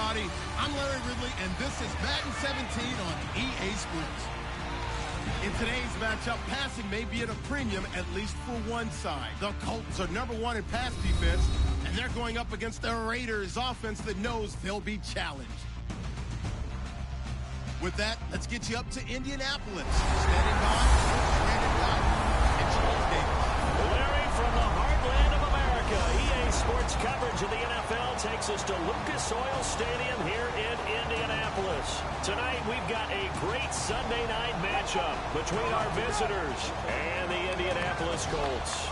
everybody. I'm Larry Ridley, and this is Madden 17 on EA Sports. In today's matchup, passing may be at a premium, at least for one side. The Colts are #1 in pass defense, and they're going up against the Raiders offense that knows they'll be challenged. With that, let's get you up to Indianapolis. Standing by, Brandon Dodd and Charles Davis. Larry, from the heartland of America, EA Sports coverage of the NFL takes us to Lucas Oil Stadium here in Indianapolis. Tonight, we've got a great Sunday night matchup between our visitors and the Indianapolis Colts.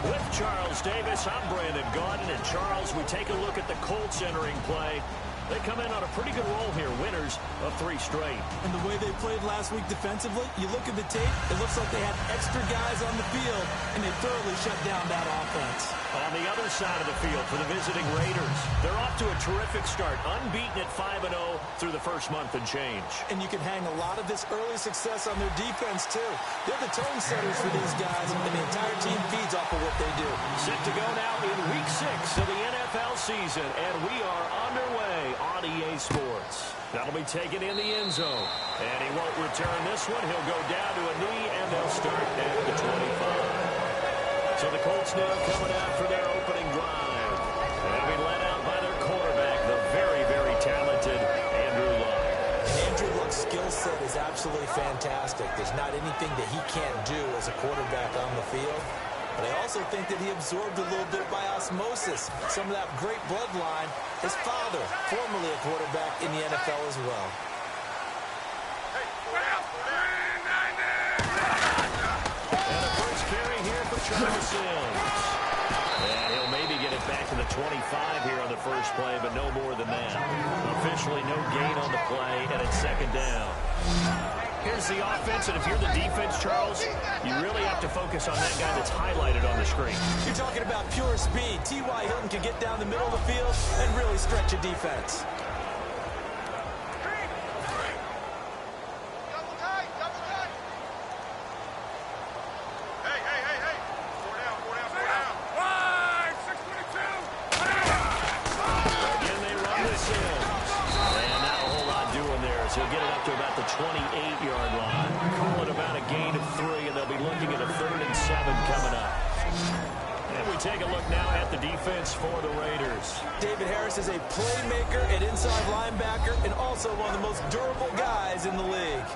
With Charles Davis, I'm Brandon Gaudin, and Charles, we take a look at the Colts entering play. They come in on a pretty good roll here, winners of 3 straight. And the way they played last week defensively, you look at the tape, it looks like they had extra guys on the field, and they thoroughly shut down that offense. On the other side of the field for the visiting Raiders, they're off to a terrific start, unbeaten at 5-0 through the first month and change. And you can hang a lot of this early success on their defense, too. They're the tone setters for these guys, and the entire team feeds off of what they do. Set to go now in Week 6 of the NFL season, and we are underway on EA Sports. That'll be taken in the end zone. And he won't return this one. He'll go down to a knee, and they'll start at the 25. So the Colts now coming out for their opening drive. They'll be led out by their quarterback, the very, very talented Andrew Luck. Andrew Luck's skill set is absolutely fantastic. There's not anything that he can't do as a quarterback on the field. But I also think that he absorbed a little bit by osmosis some of that great bloodline. His father, formerly a quarterback in the NFL as well. And a first carry here for Travis Sims. And he'll maybe get it back to the 25 here on the first play, but no more than that. Officially no gain on the play, and it's second down. Here's the offense, and if you're the defense, Charles, you really have to focus on that guy that's highlighted on the screen. You're talking about pure speed. T.Y. Hilton can get down the middle of the field and really stretch a defense. He'll get it up to about the 28-yard line. Call it about a gain of 3, and they'll be looking at a 3rd and 7 coming up. And we take a look now at the defense for the Raiders. David Harris is a playmaker at inside linebacker and also one of the most durable guys in the league.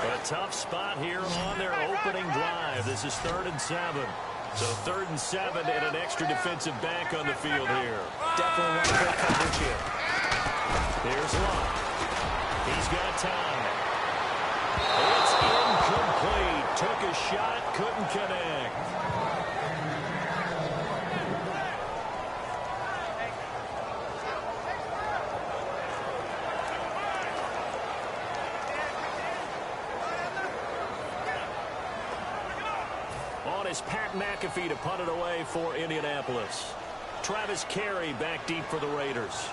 A tough spot here on their opening drive. This is 3rd and 7. So 3rd and 7 and an extra defensive back on the field here. Definitely want to break coverage here. Here's Luck. He's got time. It's incomplete. Took a shot, couldn't connect. Is Pat McAfee to punt it away for Indianapolis. Travis Carey back deep for the Raiders.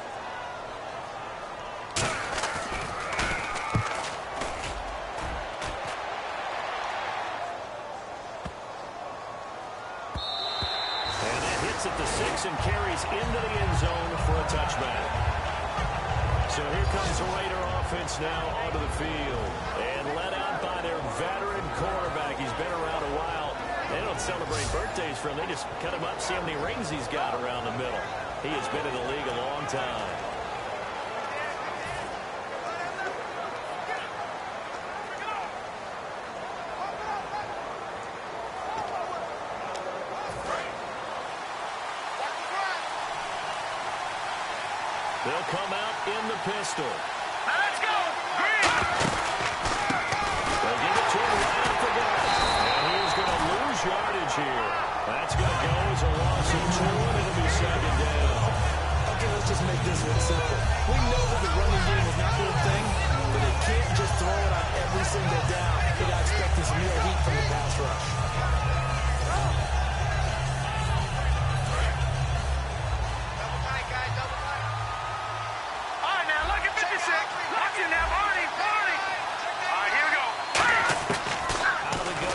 And that hits at the 6 and carries into the end zone for a touchback. So here comes the Raider offense now onto the field. And led out by their veteran quarterback. He's been around a while. They don't celebrate birthdays for him. They just cut him up, see how many rings he's got around the middle. He has been in the league a long time. They'll come out in the pistol. Let's go! Green! They'll give it to him right off the bat. And he's going to lose yardage here. That's going to go as a loss of 2, and it'll be 2nd down. Okay, let's just make this one simple. We know that the running game is not their thing, but they can't just throw it on every single down. They got to expect some real heat from the pass rush. Lock in now, Barney! All right, here we go. Out of the gun.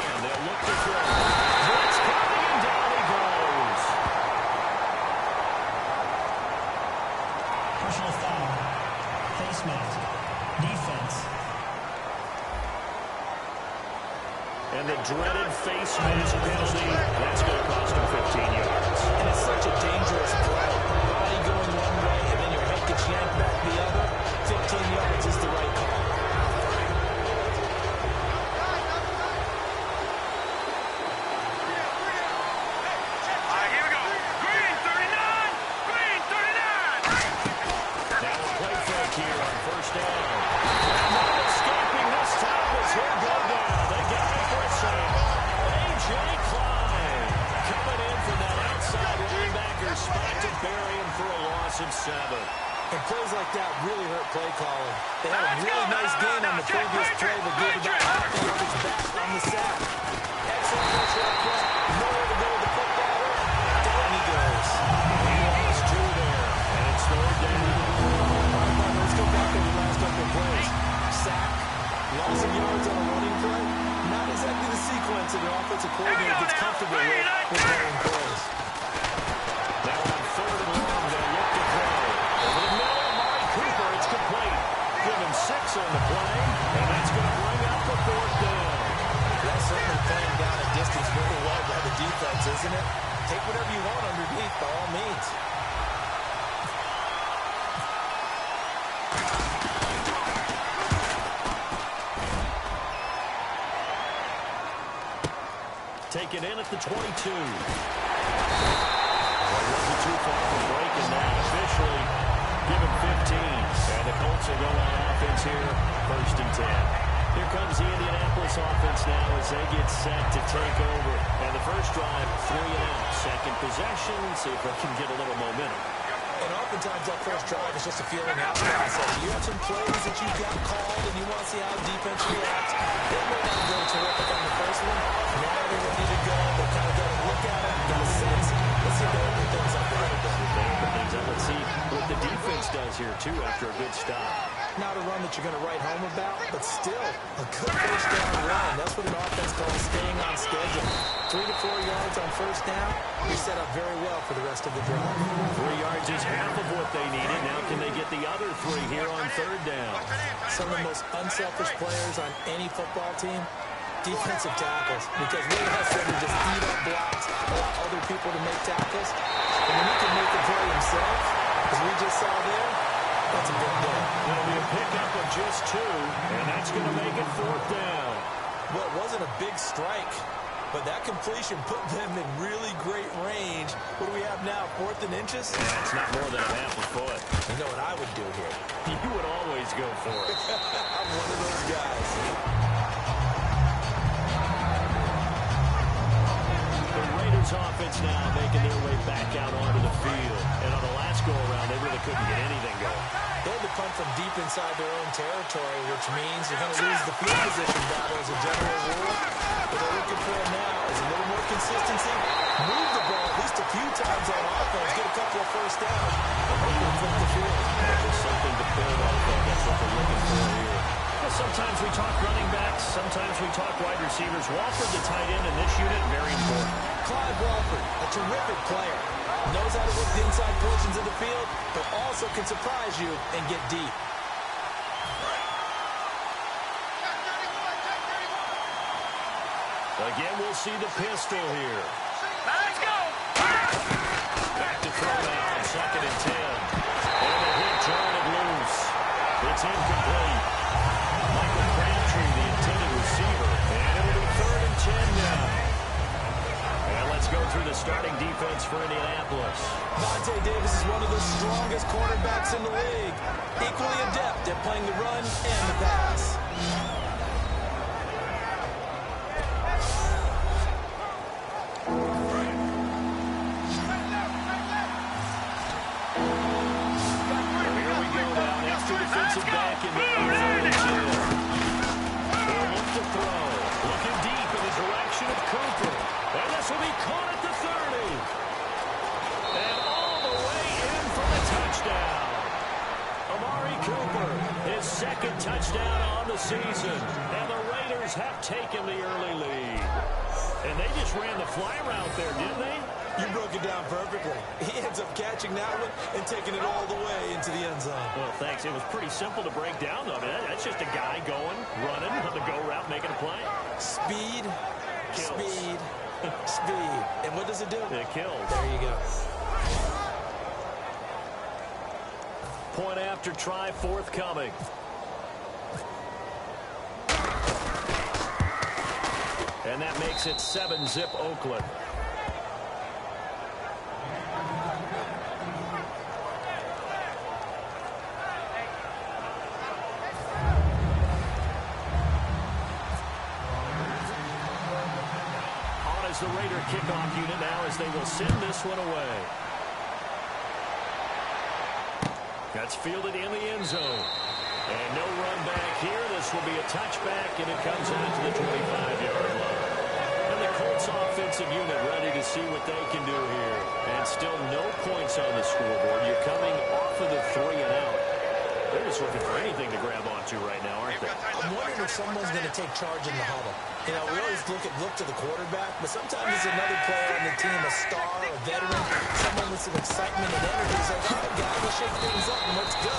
And the dreaded face mask penalty, that's going to cost him 15 yards. And it's such a dangerous play. Body going one way, and then your head gets yanked back the other. 15 yards is the right call. Of 7. And plays like that really hurt play calling. They had a really nice gain on the previous play, but gave about half the yardage back on the sack. Excellent pressure up front. Nowhere to go with the footballer. Down he goes. He lost 2 there, and it's 3rd down. Let's go back over the last couple of plays. Sack, loss of yards on a running play. Not exactly the sequence that an offensive coordinator gets comfortable with running plays. Now on 3rd and long, they look to throw. Over the middle, Amari Cooper, it's complete. Give him 6 on the play, and that's going to bring up the 4th down. That's certainly playing down a distance very well by the defense, isn't it? Take whatever you want underneath, by all means. Take it in at the 22. Wasn't too far from breaking that. Officially given 15. And the Colts are going on offense here. 1st and 10. Here comes the Indianapolis offense now as they get set to take over. And the first drive, 3 and out. Second possession. See if they can get a little momentum. And oftentimes that first drive is just a feeling out process. You have some plays that you've got called and you want to see how defense reacts. They may not go terrific on the first one. Now they're ready to go. They're kind of going to look at it, got a sense. Let's see if they open things up a little bit. Let's see what the defense does here, too, after a good stop. Not a run that you're going to write home about, but still a good first down run. That's what an offense calls staying on schedule. 3 to 4 yards on first down. You're set up very well for the rest of the drive. 3 yards is half of what they needed. Now can they get the other 3 here on 3rd down? Some of the most unselfish players on any football team, defensive tackles, because really has them to just eat up blocks, allow other people to make tackles. And when he can make the play himself, as we just saw there, that's a good day. It'll be a pickup of just 2, and that's going to make it 4th down. Well, it wasn't a big strike, but that completion put them in really great range. What do we have now, 4th and inches? Yeah, it's not more than a half a foot. You know what I would do here? You would always go for it. I'm one of those guys. Offense now making their way back out onto the field. And on the last go-around, they really couldn't get anything going. They had to punt from deep inside their own territory, which means you're going to lose the field position battle as a general rule. What they're looking for now is a little more consistency. Move the ball at least a few times on offense. Get a couple of first downs. And maybe flip the field. There's something to build off of. That's what they're looking for here. Sometimes we talk running backs. Sometimes we talk wide receivers. Walford, the tight end in this unit, very important. Clyde Walford, a terrific player. Knows how to work the inside portions of the field, but also can surprise you and get deep. Again, we'll see the pistol here. Let's go! Back to throw now on 2nd and 10. And a hit, trying it loose. It's incomplete. Michael Crabtree, the intended receiver. And it'll be 3rd and 10 now. And let's go through the starting defense for Indianapolis. Vontae Davis is one of the strongest cornerbacks in the league. Equally adept at playing the run and the pass. Touchdown on the season, and the Raiders have taken the early lead. And they just ran the fly route there, didn't they? You broke it down perfectly. He had ends up catching that one and taking it all the way into the end zone. Well, thanks. It was pretty simple to break down, though. That's just a guy going, running on the go route, making a play. Speed, Kills. speed, speed. And what does it do? It kills. There you go. Point after try forthcoming. And that makes it 7-zip Oakland. On as the Raider kickoff unit now as they will send this one away. That's fielded in the end zone. And no run back here. This will be a touchback, and it comes out to the 25-yard line. And the Colts offensive unit ready to see what they can do here. And still no points on the scoreboard. You're coming off of the 3 and out. They're just looking for anything to grab onto right now, aren't they? I'm wondering if someone's going to take charge in the huddle. You know, we always look to the quarterback, but sometimes it's another player on the team, a star, a veteran, someone with some excitement and energy. It's like, all right, guys, let's shake things up and let's go,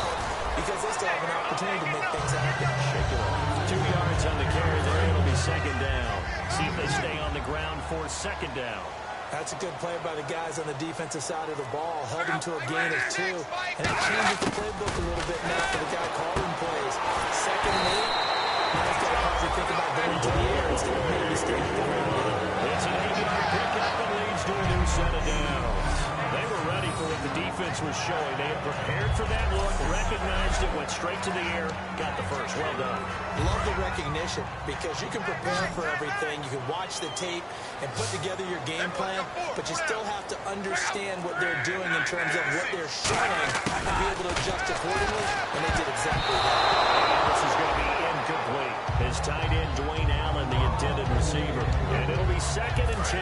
because they still have an opportunity to make things happen. Shake it off. 2 yards on the carry there. It'll be second down. See if they stay on the ground for second down. That's a good play by the guys on the defensive side of the ball. Held him to a gain of 2. And it changes the playbook a little bit now for the guy calling plays. Second and 8. Now he's got to probably think about going to the air instead of maybe staying down. It's an 8-yard pickup and leads to a new set of downs. They were ready for what the defense was showing. They had prepared for that look, recognized it, went straight to the air, got the first. Well done. Love the recognition, because you can prepare for everything. You can watch the tape and put together your game plan, but you still have to understand what they're doing in terms of what they're showing and be able to adjust accordingly, and they did exactly that. This is going to be incomplete. His tight end, Dwayne Allen, the intended receiver. And it'll be second and 10.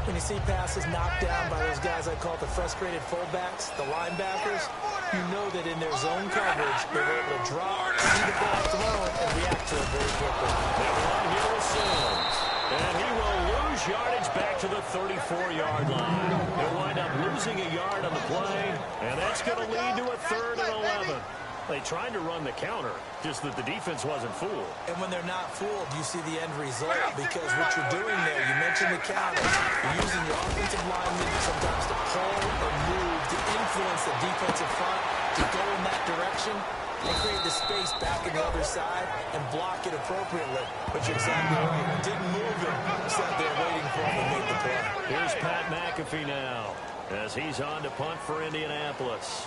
When you see passes knocked down by those guys I call the frustrated fullbacks, the linebackers, you know that in their zone coverage, they're able to drop, see the ball thrown, and react to it very quickly. That one here with Sims. And he will lose yardage back to the 34-yard line. They'll wind up losing a yard on the play, and that's going to lead to a 3rd and 11. They tried to run the counter, just that the defense wasn't fooled. And when they're not fooled, you see the end result, because what you're doing there, you mentioned the counter, you're using your offensive linemen sometimes to pull or move, to influence the defensive front, to go in that direction, and create the space back in the other side and block it appropriately. But you're exactly right. Didn't move him, sat there waiting for him to make the play. Here's Pat McAfee now, as he's on to punt for Indianapolis.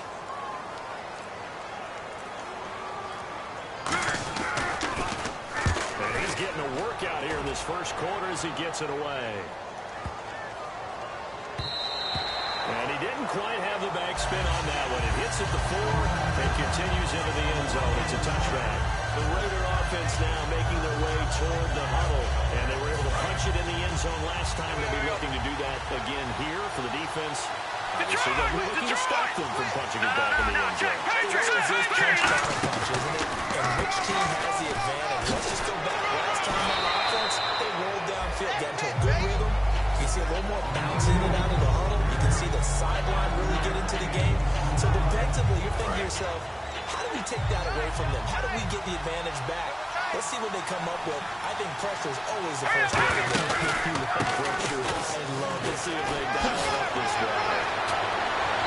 And he's getting a workout here in this first quarter as he gets it away. And he didn't quite have the backspin on that one. It hits at the 4 and continues into the end zone. It's a touchback. The Raider offense now making their way toward the huddle. And they were able to punch it in the end zone last time. They'll be looking to do that again here for the defense. Obviously, they'll be looking to stop them from punching it back in the end zone. It always is punch, isn't it? And which team has the advantage? Let's just go back. Last time on offense, they rolled downfield, got into a good rhythm. You see a little more bounce in and out of the huddle. You can see the sideline really get into the game. So defensively, you're thinking to yourself, how do we take that away from them? How do we get the advantage back? Let's see what they come up with. I think pressure is always the first way to go. I love to see if they dial it up this way.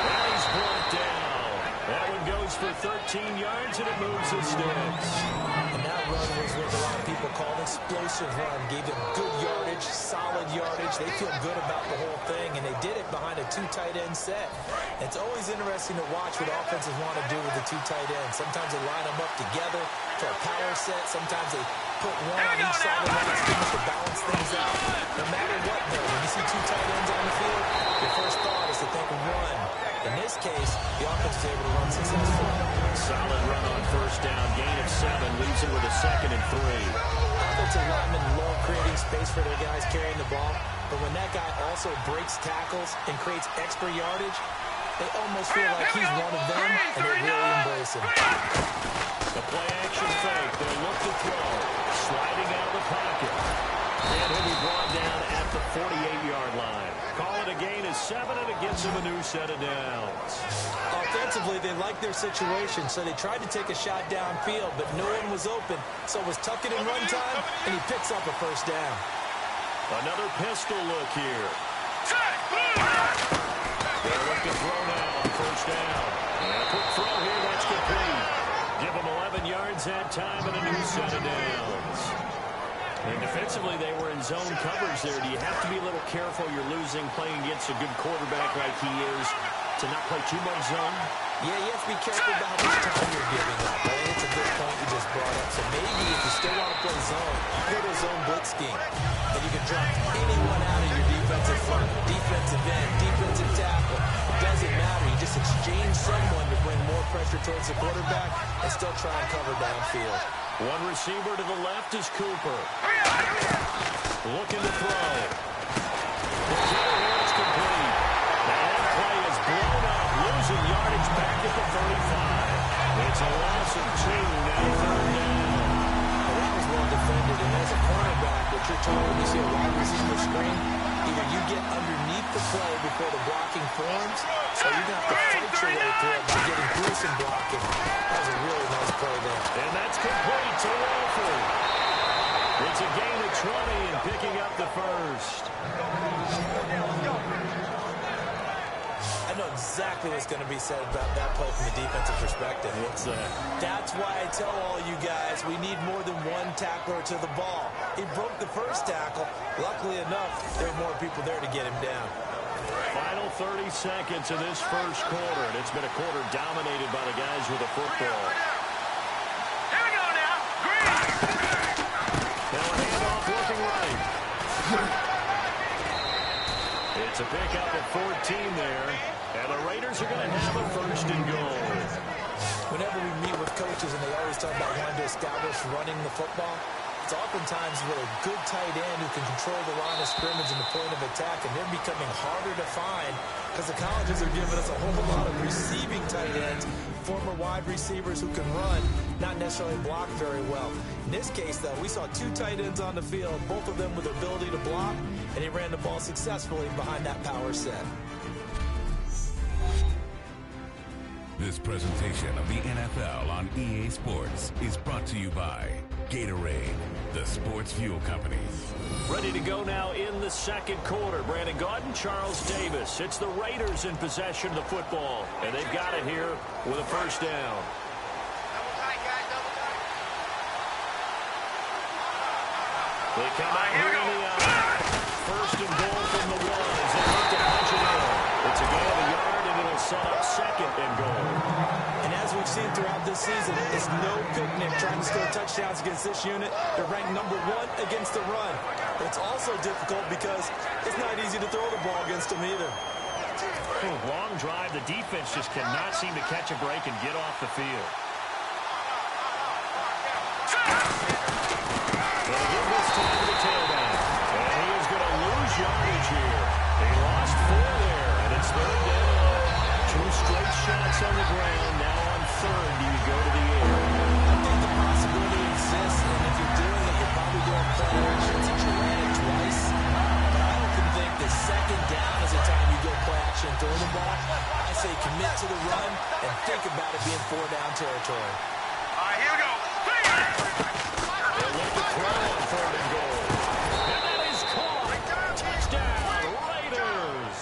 And he's brought down. That one goes for 13 yards, and it moves the sticks. And that run was what a lot of people call an explosive run. Gave them good yardage, solid yardage. They feel good about the whole thing, and they did it behind a 2 tight end set. It's always interesting to watch what offenses want to do with the 2 tight ends. Sometimes they line them up together for a power set. Sometimes they put one on each side of the line to balance things out. No matter what, though, when you see 2 tight ends on the field, your first thought is to think run. In this case, the offense is able to run successfully. Solid run on first down. Gain of 7. Leaves it with a 2nd and 3. Offensive linemen love creating space for their guys carrying the ball. But when that guy also breaks tackles and creates extra yardage, they almost feel like he's one of them, and they really embrace him. The play action fake. They look to throw. Sliding out of the pocket. And he'll be brought down at the 48-yard line. Call it a gain of 7, and it gets him a new set of downs. Offensively, they liked their situation, so they tried to take a shot downfield, but no one was open. So it was tuck it in run time, and he picks up a first down. Another pistol look here. They're looking to throw now on first down. And a quick throw here, that's complete. Give them 11 yards that time and a new set of downs. And defensively, they were in zone coverage there. Do you have to be a little careful? You're losing playing against a good quarterback like he is to not play too much zone? Yeah, you have to be careful about how much time you're giving up. I think it's a good point you just brought up. So maybe if you still want to play zone, go to a zone blitz scheme. And you can drop anyone out of your defensive front, defensive end, defensive tackle. It doesn't matter. You just exchange someone to bring more pressure towards the quarterback and still try and cover downfield. One receiver to the left is Cooper. Looking to throw. The throw here is complete. That play is blown up, losing yardage back at the 35. It's a loss of 2, now third down. Well, that was well defended, and as a cornerback, what you're told when you see a wide receiver screen, either you get underneath the play before the blocking forms, or you're going to have to fight your way through it by getting through some blocking. That was a really nice play there. And that's complete to Wolford. It's a gain of 20 and picking up the first. I know exactly what's going to be said about that play from the defensive perspective. What's that? That's why I tell all you guys we need more than one tackler to the ball. He broke the first tackle. Luckily enough, there were more people there to get him down. Final 30 seconds of this first quarter, and it's been a quarter dominated by the guys with the football. Here we go now. Green. Now a handoff looking right. It's a pickup of 14 there, and the Raiders are going to have a first and goal. Whenever we meet with coaches and they always talk about wanting to establish running the football, it's oftentimes with a good tight end who can control the line of scrimmage and the point of attack, and they're becoming harder to find because the colleges are giving us a whole lot of receiving tight ends, former wide receivers who can run, not necessarily block very well. In this case, though, we saw 2 tight ends on the field, both of them with the ability to block, and he ran the ball successfully behind that power set. This presentation of the NFL on EA Sports is brought to you by Gatorade, the sports fuel company. Ready to go now in the second quarter. Brandon Gaudin, Charles Davis. It's the Raiders in possession of the football, and they've got it here with a first down. They come out here in the first and goal from the 1 as they look to punch it in. It's a gain of a yard, and it'll set up second and goal. And as we've seen throughout this season, it's no picnic trying to score touchdowns against this unit. They're ranked number 1 against the run. But it's also difficult because it's not easy to throw the ball against them either. Long drive. The defense just cannot seem to catch a break and get off the field. They'll give this time to the tailback. And he is going to lose yardage here. He lost 4 there, and it's third down. 2 straight shots on the ground. Now on third, do you go to the air? I think the possibility exists, and if you're doing it, you're probably doing play action since you ran it twice. But I often think the second down is the time you go play action and throw the ball. I say commit to the run and think about it being 4-down territory. All right, here we go. They'll look to throw on third and goal. And that is caught. Touchdown, Raiders.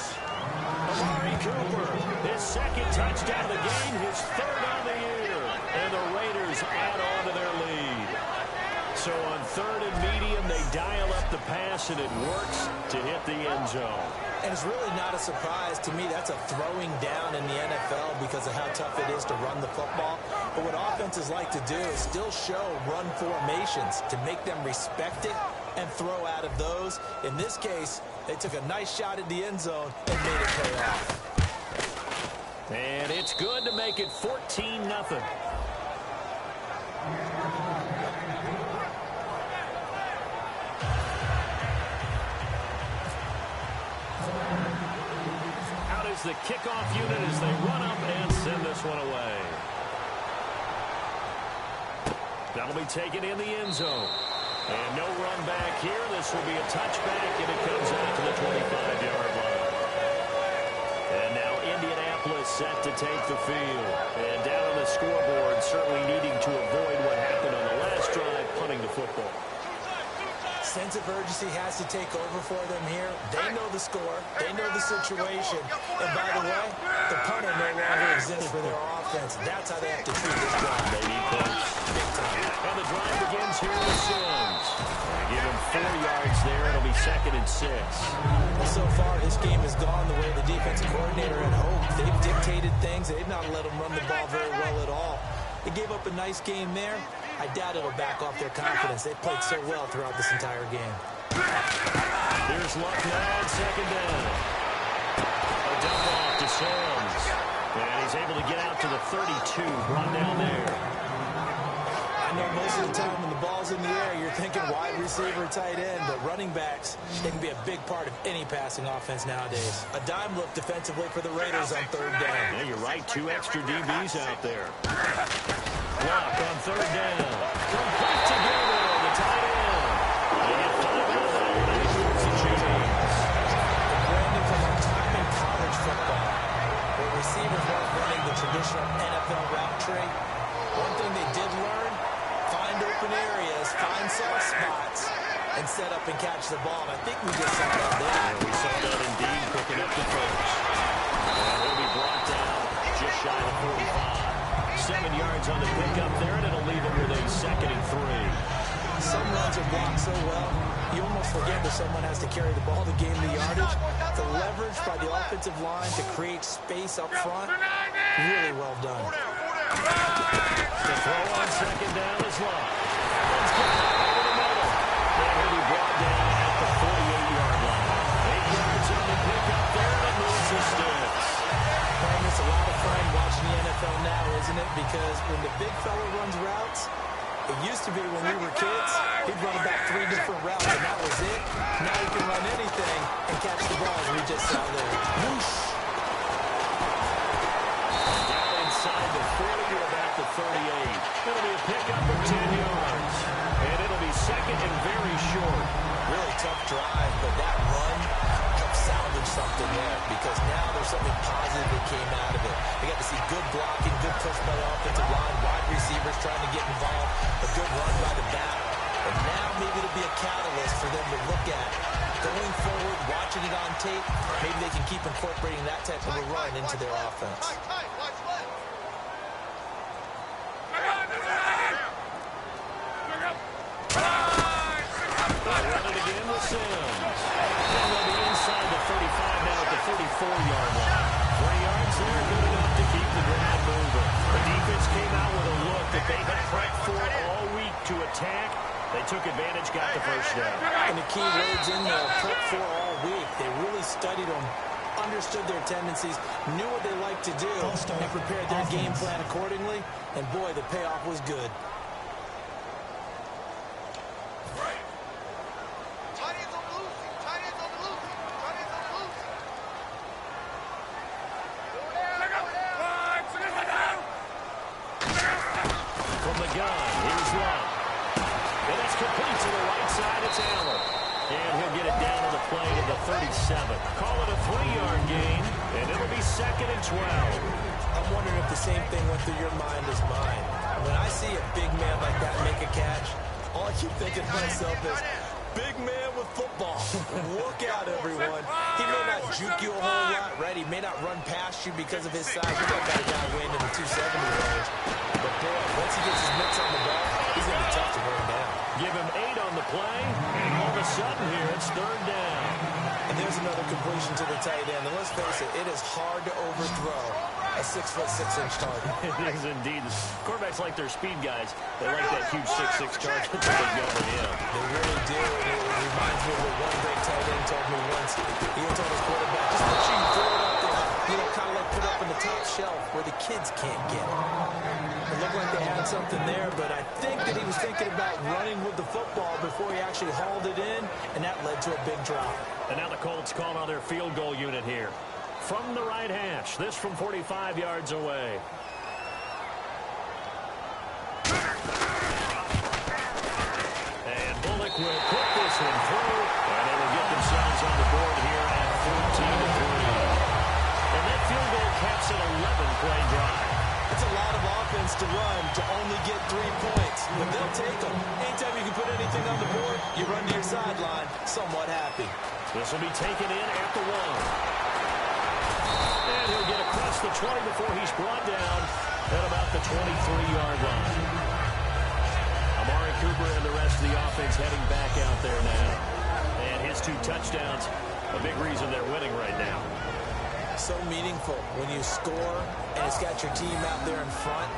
Amari Cooper, his second touchdown of the game, his third on the year. And the Raiders add on to their lead. So on third and medium, they dial up the pass, and it works to hit the end zone. And it's really not a surprise to me. That's a throwing down in the NFL because of how tough it is to run the football. But what offenses like to do is still show run formations to make them respect it and throw out of those. In this case, they took a nice shot at the end zone and made it pay off. And it's good to make it 14-0. The kickoff unit as they run up and send this one away. That'll be taken in the end zone. And no run back here. This will be a touchback, and it comes out to the 25-yard line. And now Indianapolis set to take the field. And down on the scoreboard, certainly needing to avoid what happened on the last drive, punting the football. Sense of urgency has to take over for them here. They know the score. They know the situation. And by the way, the punter no longer exists for their offense. That's how they have to treat this drive. They need points. Big time. And the drive begins here with Sims. Give him 4 yards there. It'll be 2nd and 6. Well, so far, this game has gone the way the defensive coordinator had hoped. They've dictated things. They've not let them run the ball very well at all. They gave up a nice game there. I doubt it'll back off their confidence. They played so well throughout this entire game. Here's Luck now on 2nd down. A dump off to Sims. And he's able to get out to the 32. Run down there. I know most of the time when the ball's in the air, you're thinking wide receiver, tight end, but running backs, they can be a big part of any passing offense nowadays. A dime look defensively for the Raiders on 3rd down. Yeah, you're right. 2 extra DBs out there. Luck on 3rd down. Complete to Gilmore, the tight end. They get 5 out of that one. He shoots the chains. Brandon, from our time in college football, where receivers weren't running the traditional NFL route tree, one thing they did learn, find open areas, find soft spots, and set up and catch the ball. And I think we just saw that there. Yeah, we saw that indeed, picking up the first. And it'll be brought down just shy of 45. 7 yards on the pickup there, and it'll leave it with a 2nd and 3. Some runs are blocked so well, you almost forget that someone has to carry the ball to gain the yardage. The leverage by the offensive line to create space up front, really well done. The throw on 2nd down is Luck. It's got over the middle. And he'll be brought down at the 48-yard line. 8 yards on the pickup there, and it moves the sticks. It's a lot of fun watching the NFL now, isn't it? Because when the big fella runs routes, it used to be when we were kids, he'd run about 3 different routes, and that was it. Now he can run anything and catch the ball, as we just saw there. Whoosh. Down inside the 40 to about the 38. It'll be a pickup of 10 yards. And it'll be 2nd and very short. Really tough drive, but that run helped salvage something there, because now there's something positive that came out of it. They got to see good blocking, good push by the offensive line, wide receivers trying to get involved, a good run by the back. And now maybe it'll be a catalyst for them to look at going forward, watching it on tape. Maybe they can keep incorporating that type of a run into their offense. Run it again with Sims. And they'll be inside the 35 now at the 34-yard line. 3 yards there, good enough to keep the drive moving. The defense came out with a look that they had prepped for all week to attack. They took advantage, got the first down. And the key words in there, prep for all week. They really studied them, understood their tendencies, knew what they like to do, and prepared their game plan accordingly. And boy, the payoff was good. From the gun, here's Luck. And it's complete to the right side. It's Allen. And he'll get it down on the play to the 37. Call it a 3-yard gain, and it'll be 2nd and 12. I'm wondering if the same thing went through your mind as mine. When I see a big man like that make a catch, all I keep thinking to myself is, big man with football. Look out, everyone. He may not juke you a whole lot, right? He may not run past you because of his size. We got a guy weighing in the 270 range. But, boy, once he gets his mitts on the ball, he's going to be tough to run down. Give him 8 on the play, and all of a sudden here, it's 3rd down. And there's another completion to the tight end. And let's face it, it is hard to overthrow a 6'6" target. It is indeed. Quarterbacks like their speed guys. They like that huge 6'6" target that they go for him. They really do. And it reminds me of what one great tight end told me once. He told his quarterback, just make sure you throw it up there. You know, kind of like put it up in the top shelf where the kids can't get it. It looked like they had something there, but I think that he was thinking about running with the football before he actually hauled it in, and that led to a big drop. And now the Colts call on their field goal unit here. From the right hash, this from 45 yards away. And quarterback will put this one through, and they will get themselves on the board here at 14-3. And that field goal caps an 11-play drive. It's a lot of offense to run to only get 3 points, but they'll take them. Anytime you can put anything on the board, you run to your sideline somewhat happy. This will be taken in at the 1. And he'll get across the 20 before he's brought down at about the 23-yard line. Amari Cooper and the rest of the offense heading back out there now. And his 2 touchdowns, a big reason they're winning right now. So meaningful when you score and it's got your team out there in front.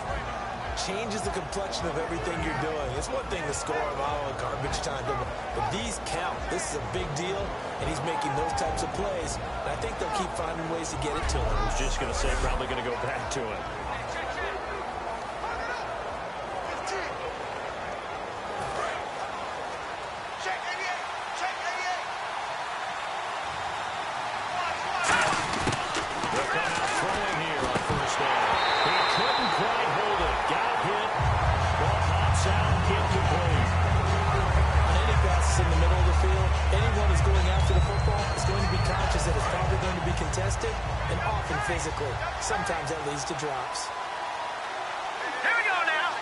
Changes the complexion of everything you're doing. It's one thing to score a mile in garbage time, but these count. This is a big deal, and he's making those types of plays. And I think they'll keep finding ways to get it to him. I was just going to say, probably going to go back to him. And often physically. Sometimes that leads to drops. Here we go now.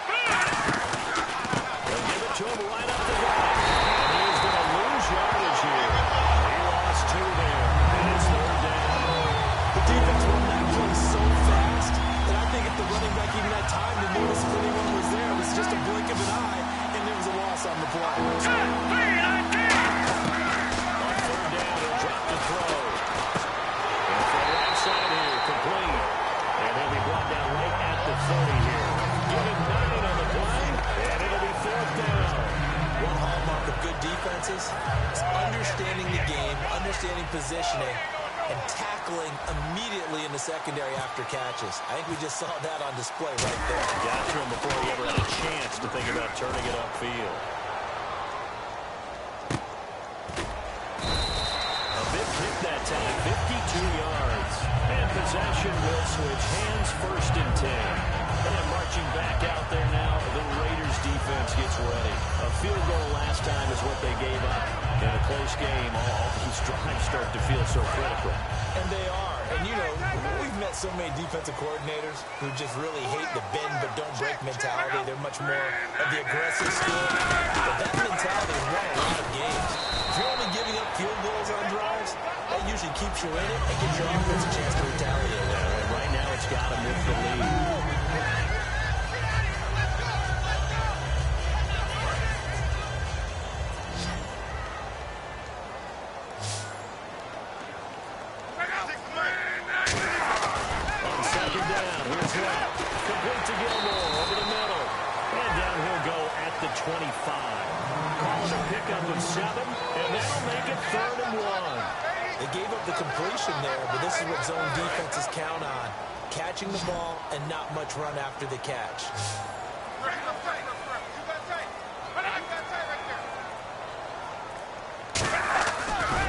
They'll give it to him right up the gut. And he's going to lose yardage here. He lost 2 there. And it's 3rd down. The defense run that play so fast that I think if the running back even had time to notice if anyone was there, it was just a blink of an eye, and there was a loss on the play. 2, 3, 19. On 3rd down, he'll drop the throw. Complete. And he'll be brought down right at the 30 here. Give him 9 on the play, and it'll be 4th down. One hallmark of good defenses is understanding the game, understanding positioning, and tackling immediately in the secondary after catches. I think we just saw that on display right there. Got to him before he ever had a chance to think about turning it upfield. A big kick that time, 52 yards. And possession will switch hands, 1st and 10. And marching back out there now, the Raiders defense gets ready. A field goal last time is what they gave up. In a close game, all these drives start to feel so critical. And they are. And, you know, we've met so many defensive coordinators who just really hate the bend but don't break mentality. They're much more of the aggressive school. But that mentality has won a lot of games. If you're only giving up field goals on drives, that usually keeps you in it and gives your offense a chance to retaliate. And right now it's got them with the lead. On 2nd down, here's Love. Complete to Gilmore over the middle. And down he'll go at the 25. Calling a pickup of 7, and that'll make it 3rd and 1. They gave up the completion there, but this is what zone defenses count on. Catching the ball and not much run after the catch.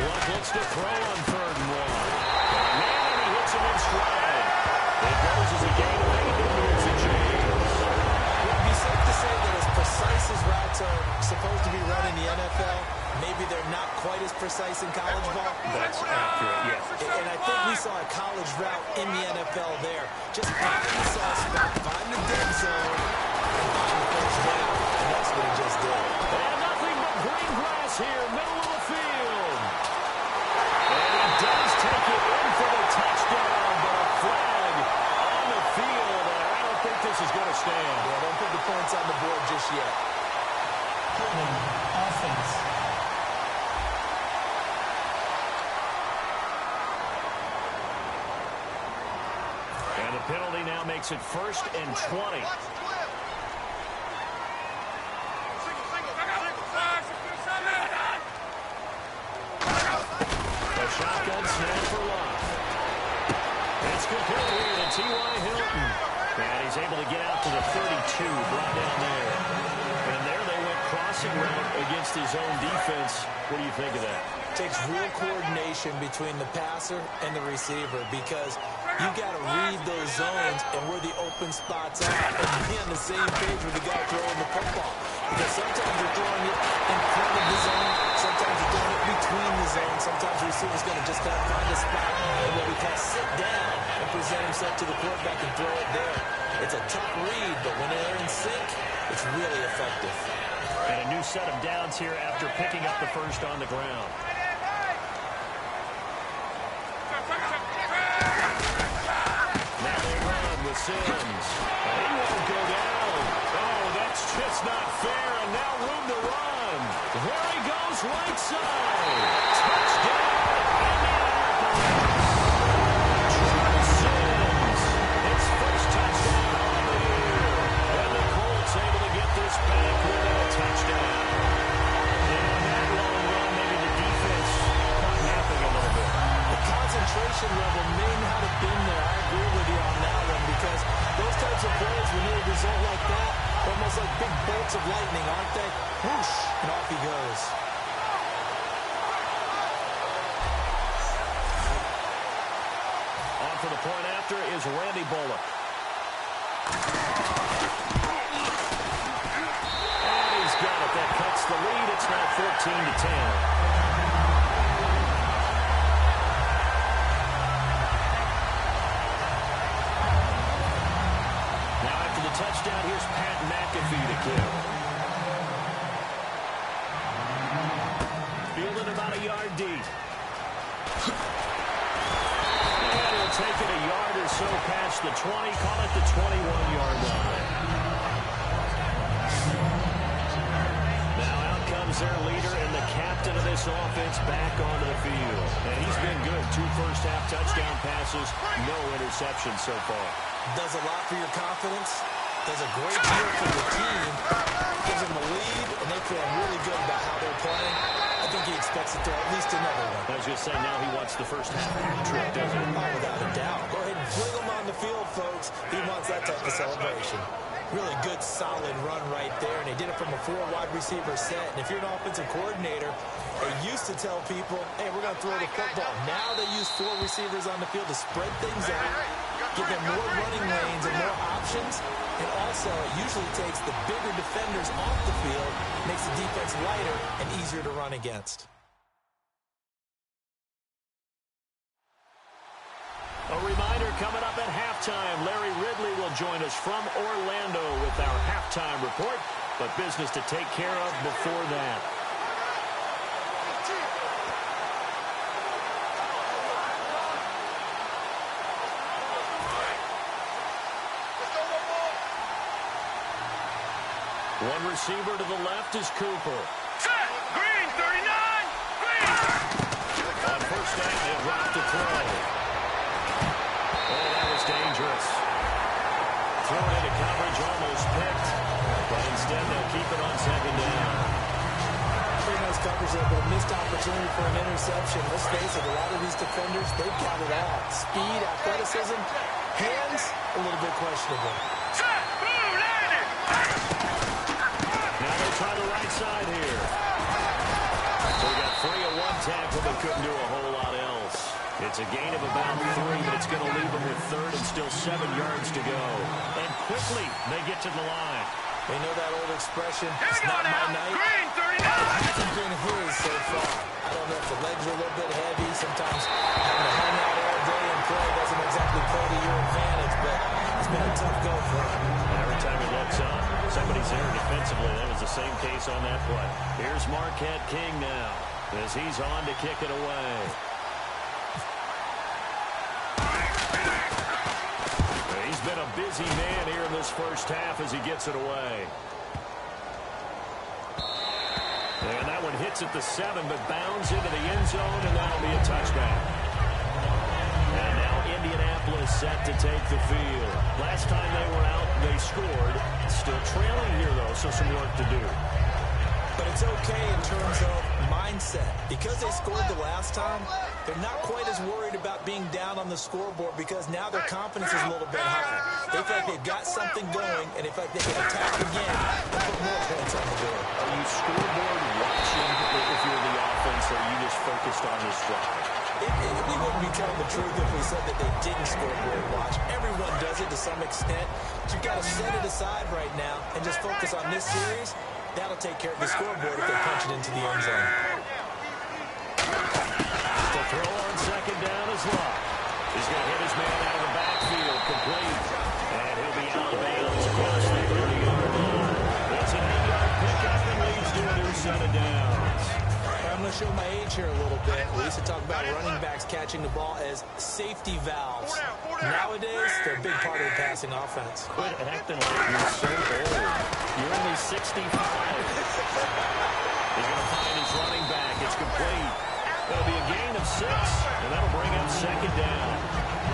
Luck looks to throw on 3rd and 1. And he hits him in stride. It goes as a gain of 8, and here's a chance. It would be safe to say that as precise as routes are supposed to be run in the NFL, maybe they're not quite as precise in college ball. That's accurate, yeah. And I think we saw a college route in the NFL there. Just find the soft spot, find the dead zone, and find the first down. And that's what he just did. And nothing but green grass here, middle of the field. And he does take it in for the touchdown, but a flag on the field. And I don't think this is going to stand. Yeah, don't put the points on the board just yet. Offense. And the penalty now makes it 1st and 20. A shotgun snap for Love. It's complete here to T.Y. Hilton. And he's able to get out to the 32, brought down there. And there they went crossing route against his own defense. What do you think of that? Takes real coordination between the passer and the receiver because you got to read those zones and where the open spots are and be on the same page with the guy throwing the football. because sometimes you're throwing it in front of the zone, sometimes you're throwing it between the zone, sometimes the receiver's going to just kind of find a spot and what we call sit down and present himself to the quarterback and throw it there. It's a tough read, but when they're in sync, it's really effective. And a new set of downs here after picking up the first on the ground. Now they run with Sims. He won't go down. Oh, that's just not fair, and now room to run. There he goes, right side. Touchdown, Indianapolis. Sims, his first touchdown of the year. And the Colts able to get this back with a touchdown. And on that long run, maybe the defense caught napping a little bit. The concentration level may not have been there. I agree with you on that one because those types of plays, when you need a result like that, are almost like big bolts of lightning, aren't they? Whoosh, and off he goes. On for the point after is Randy Bullock. And he's got it. That cuts the lead. It's now 14-10. Touchdown, here's Pat McAfee to kick. Fielded about a yard deep. And he'll take it a yard or so past the 20, call it the 21-yard line. Now out comes their leader and the captain of this offense back onto the field. And he's been good. 2 first-half touchdown passes, no interceptions so far. Does a lot for your confidence. Does a great deal for the team. Gives them a lead, and they feel really good about how they're playing. I think he expects to throw at least another one. I was going to say, now he wants the first half trick, doesn't he? Oh, without a doubt. Go ahead and fling him on the field, folks. He wants that type of celebration. Really good, solid run right there, and they did it from a 4-wide receiver set. And if you're an offensive coordinator, they used to tell people, hey, we're going to throw the football. Now they use 4 receivers on the field to spread things out, give them more running lanes and more options. And also, it usually takes the bigger defenders off the field, makes the defense lighter and easier to run against. A reminder coming up at halftime. Larry Ridley will join us from Orlando with our halftime report, but business to take care of before that. One receiver to the left is Cooper. Set! Green, 39! Green! On first down, he'll drop the throw. Oh, that was dangerous. Thrown into coverage, almost picked. But instead, they'll keep it on second down. Pretty nice coverage there, but a missed opportunity for an interception. Let's face it, a lot of these defenders, they've got it all. Speed, athleticism, hands, a little bit questionable. Set! Blue, landed! Now they try the right side here. So we got 3 of 1 tackle, but couldn't do a whole lot else. It's a gain of about 3, but it's going to leave them with 3rd and still 7 yards to go. And quickly, they get to the line. They know that old expression, Here it's we go not now! my night. Green, 39! It hasn't been his so far. I don't know if the legs are a little bit heavy. Sometimes having to hang out all day and play doesn't exactly play to your advantage, but it's been a tough go for him. Every time he looks up, somebody's there defensively. That was the same case on that play. Here's Marquette King now as he's on to kick it away. He's been a busy man here in this first half as he gets it away. And that one hits at the 7, but bounds into the end zone, and that'll be a touchback. And now Indianapolis set to take the field. Last time they were out, they scored. Still trailing here, though, so some work to do. But it's okay in terms of mindset. Because they scored the last time, they're not quite as worried about being down on the scoreboard because now their confidence is a little bit higher. They feel like they've got something going, and they feel like they can attack again and put more points on the board. Are you scoreboard watching if you're the offense, or are you just focused on this drive? We wouldn't be telling the truth if we said that they didn't scoreboard watch. Everyone does it to some extent. But you've got to set it aside right now and just focus on this series That'll take care of the scoreboard if they punch it into the end zone. The throw on second down is locked. He's going to hit his man out of the backfield, complete. And he'll be out of bounds across the 30-yard line. It's an 8-yard pickup and leads to a new set of downs. I'm going to show my age here a little bit. We used to talk about running backs catching the ball as safety valves. Nowadays, they're a big part of the passing offense. Quit acting like you're so old. You're only 65. He's going to find his running back. It's complete. It'll be a gain of 6, and that'll bring up second down.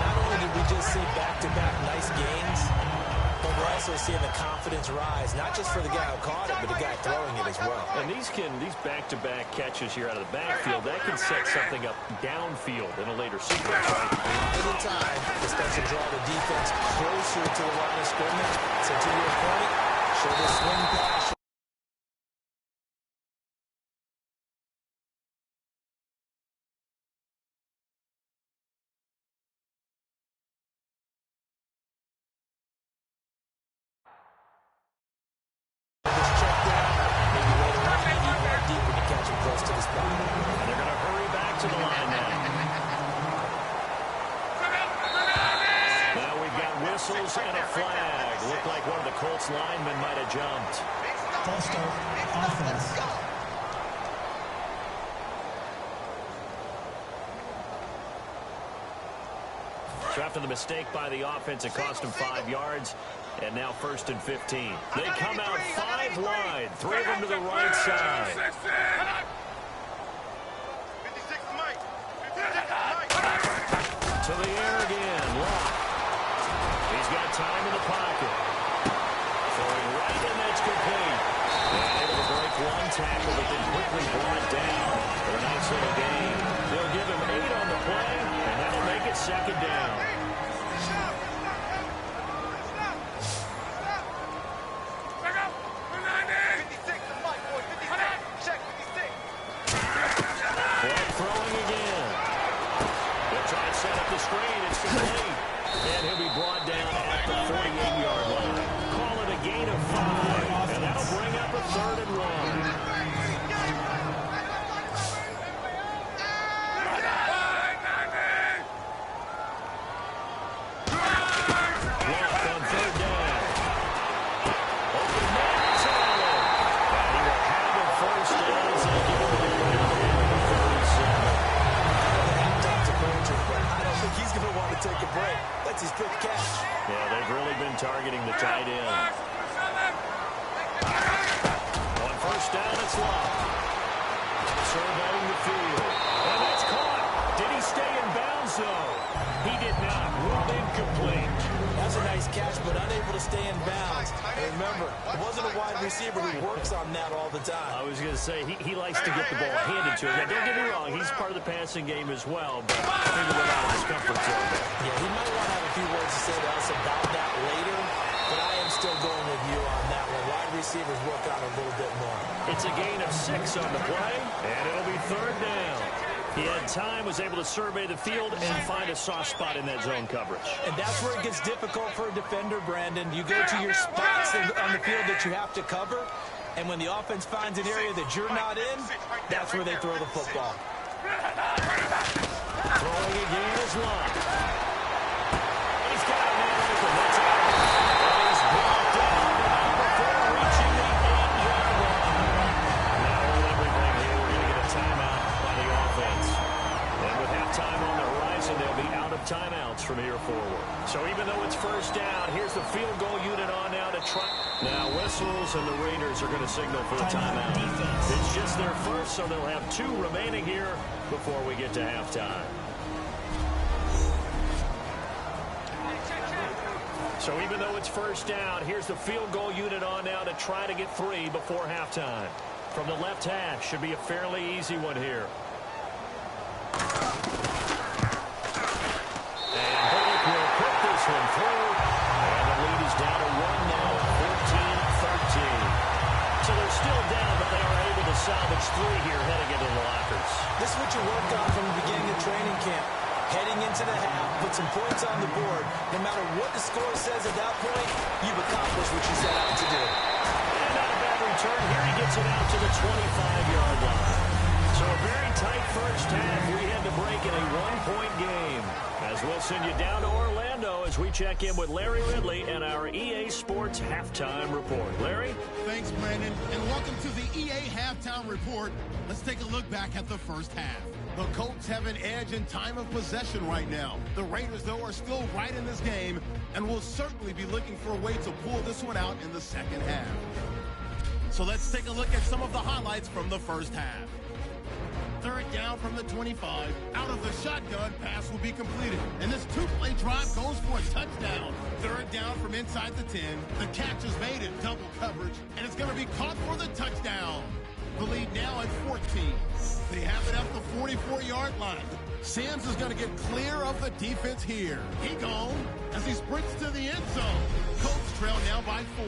Not only did we just see back-to-back nice gains, but we're also seeing the confidence rise, not just for the guy who caught it, but the guy throwing it as well. And these back-to-back catches here out of the backfield, that can set something up downfield in a later sequence, right? A lot of the time, this starts to draw the defense closer to the line of scrimmage. So to your point, show the swing pass. Whistles and a flag. Looked like one of the Colts linemen might have jumped. False start, offense. So after the mistake by the offense, it cost him 5 yards. And now 1st and 15. They come out 5 wide. 3 of them to the right side. To the air again. Lock. He's got time in the pocket. Throwing right, and that's complete. And able to break one tackle, but then quickly brought down for a nice little gain. They'll give him 8 on the play, and that'll make it second down. Clock throwing again. They'll try to set up the screen. It's complete. And he'll be brought down at the 48-yard line. Call it a gain of 5. And that'll bring up a 3rd and 1. Lock on 3rd down. Open man is Allen. And he will have a 1st down as they give him the ground at the 37. I don't think he's going to want to take a break. That's his quick catch. Yeah, they've really been targeting the tight end. On 1st down, it's locked. Surveying the field. And that's caught. Did he stay in bounds, though? He did not. Ruled incomplete. That's a nice catch, but unable to stay in bounds. And remember, it wasn't a wide receiver who works on that all the time. I was going to say, he likes to get the ball handed to him. Now, don't get me wrong, he's part of the passing game as well, but maybe without his comfort zone. Yeah, he might want to have a few words to say to us about that later, but I am still going with you on that one. Wide receivers work on a little bit more. It's a gain of 6 on the play, and it'll be 3rd down. He had time, was able to survey the field and find a soft spot in that zone coverage. And that's where it gets difficult for a defender, Brandon. You go to your spots on the field that you have to cover, and when the offense finds an area that you're not in, that's where they throw the football. Throwing again is locked. He's got a man open. That's out. And he's brought down before reaching the 8-yard line. Now hold everything here. We're going to get a timeout by the offense. And with halftime on the horizon, they'll be out of timeouts from here forward. So even though it's 1st down, here's the field goal unit on now to try. Now whistles, and the Raiders are going to signal for a timeout. It's just their first, so they'll have 2 remaining here before we get to halftime. So even though it's 1st down, here's the field goal unit on now to try to get 3 before halftime. From the left hash, should be a fairly easy one here. And Bullock will put this one through. And the lead is down to 1 now, 14-13. So they're still down, but they are able to salvage 3 here heading into the lockers. This is what you worked on from the beginning of training camp. Heading into the half, put some points on the board. No matter what the score says at that point, you've accomplished what you set out to do. And not a bad return here. He gets it out to the 25-yard line. So a very tight first half. We had to break in a one-point game. As we'll send you down to Orlando as we check in with Larry Ridley and our EA Sports Halftime Report. Larry? Thanks, Brandon, and welcome to the EA Halftime Report. Let's take a look back at the first half. The Colts have an edge in time of possession right now. The Raiders, though, are still right in this game and will certainly be looking for a way to pull this one out in the second half. So let's take a look at some of the highlights from the first half. Third down from the 25. Out of the shotgun, pass will be completed. And this two-play drive goes for a touchdown. Third down from inside the 10. The catch is made in double coverage, and it's going to be caught for the touchdown. The lead now at 14. They have it at the 44-yard line. Sims is going to get clear of the defense here. He gone as he sprints to the end zone. Colts trail now by 4.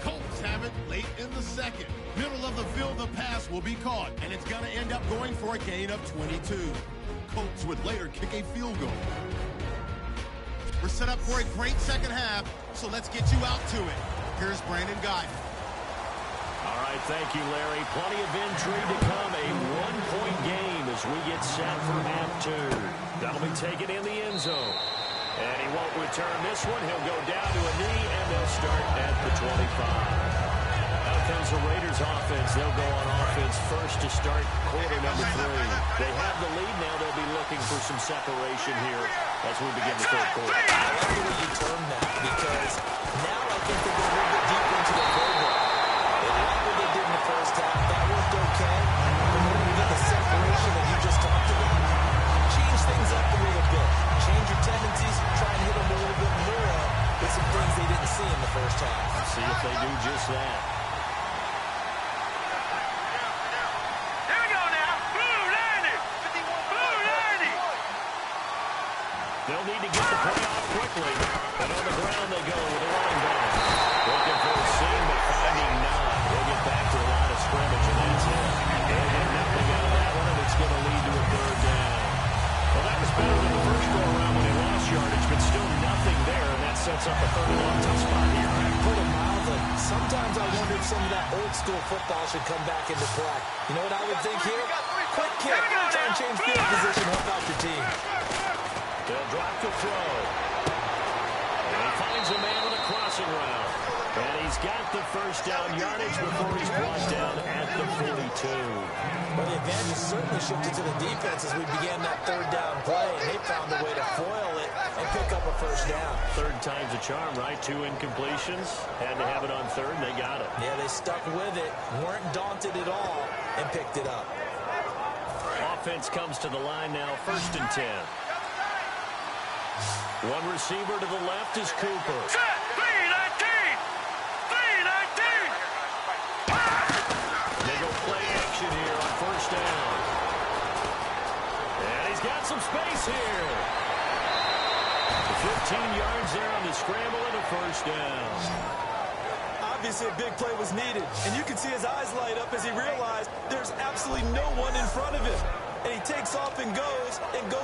Colts have it late in the second. Middle of the field, the pass will be caught, and it's going to end up going for a gain of 22. Colts would later kick a field goal. We're set up for a great second half, so let's get you out to it. Here's Brandon Guy. All right, thank you, Larry. Plenty of intrigue to come. A one-point game as we get set for half two. That'll be taken in the end zone. And he won't return this one. He'll go down to a knee, and they'll start at the 25. Out comes the Raiders offense. They'll go on offense first to start quarter number 3. They have the lead now. They'll be looking for some separation here as we begin the third quarter. I like the way you term that because now I think they go a little bit deeper into their program. They like what they did in the first half. That worked okay. But in order to get the separation that you just talked about, change things up a little bit. Change your tendencies. Try and hit them a little bit more with some things they didn't see in the first half. See if they do just that. They'll need to get the play off quickly. And on the ground they go with a running back. Looking for a seam, but finding none. They'll get back to a line of scrimmage, and that's it. They'll get nothing out of that one, and it's going to lead to a third down. Well, that was better than the first go-around when he lost yardage, but still nothing there, and that sets up a third and long tough spot here. Put it mildly. Sometimes I wonder if some of that old-school football should come back into play. You know what I would think here? Quick kick. Try and change field position. Help out your team. They'll drop the throw. And he finds a man with a crossing route. And he's got the first down yardage before he's brought down at the 42. Well, the advantage certainly shifted to the defense as we began that third down play, and they found a way to foil it and pick up a first down. Third time's a charm, right? 2 incompletions. Had to have it on third, and they got it. Yeah, they stuck with it, weren't daunted at all, and picked it up. Offense comes to the line now, 1st and 10. One receiver to the left is Cooper. Set, 3-19! 3-19! They go play action here on 1st down. And he's got some space here. 15 yards there on the scramble and a 1st down. Obviously a big play was needed, and you can see his eyes light up as he realized there's absolutely no one in front of him. And he takes off and goes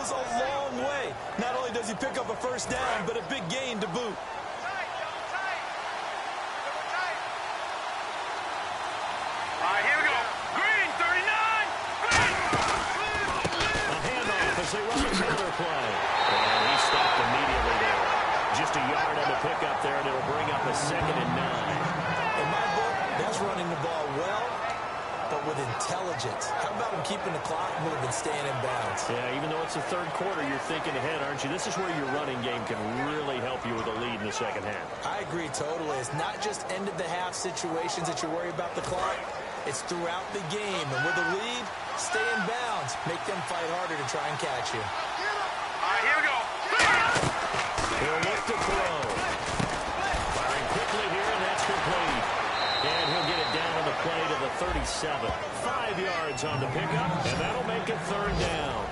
a long way. Not only does he pick up a 1st down, but a big gain to boot. All right, here we go. Green, 39! Green! A handoff as they run the counter play. And he stopped immediately there. Just a yard on the pickup there, and it'll bring up a 2nd and 9. In my book, that's running the ball well, but with intelligence. How about him keeping the clock moving, staying in bounds? Yeah, even though it's the third quarter, you're thinking ahead, aren't you? This is where your running game can really help you with a lead in the second half. I agree totally. It's not just end-of-the-half situations that you worry about the clock. It's throughout the game. And with a lead, stay in bounds. Make them fight harder to try and catch you. All right, here we go. He'll look to throw. Firing quickly here, and that's complete. And he'll get it down on the play to the 37. 5 yards on the pickup, and that'll make it 3rd down.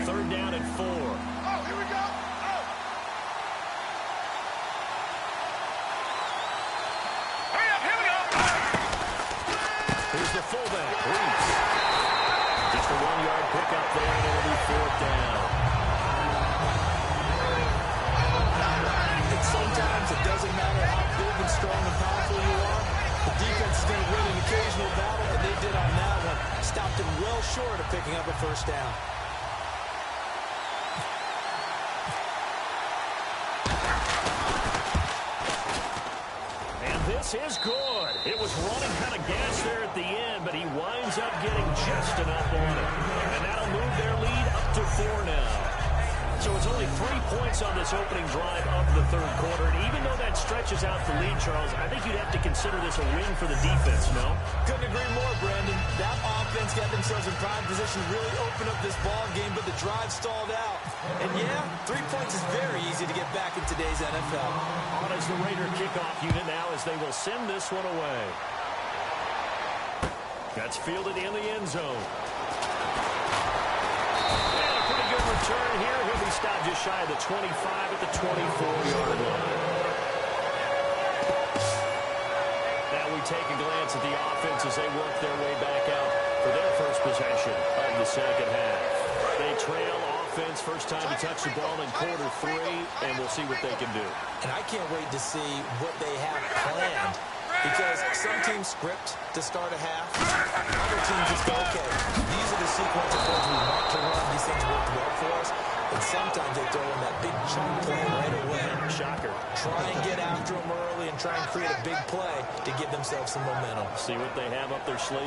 Third down and 4. Oh, here we go. Oh. Hurry up, here we go. Here's the fullback, Reese. Just a 1-yard pickup there, and it'll be 4th down. short of picking up a first down. And this is good. It was running kind of gas there at the end, but he winds up getting just enough on it. And that'll move their lead up to 4 now. So it's only 3 points on this opening drive of the third quarter. And even though that stretches out the lead, Charles, I think you'd have to consider this a win for the defense, no? Couldn't agree more, Brandon. That offense got themselves in prime position to really open up this ball game, but the drive stalled out. And yeah, 3 points is very easy to get back in today's NFL. On is the Raider kickoff unit now as they will send this one away. That's fielded in the end zone. Return here. He'll be stopped just shy of the 25 at the 24-yard line. Now we take a glance at the offense as they work their way back out for their first possession of the second half. They trail offense, first time to touch the ball in quarter 3, and we'll see what they can do. And I can't wait to see what they have planned, because some teams script to start a half. Other teams just go, okay, these are the sequence of plays we want to run. These things work well for us. And sometimes they throw in that big chunk play right away. Shocker. Try and get after them early and try and create a big play to give themselves some momentum. See what they have up their sleeve.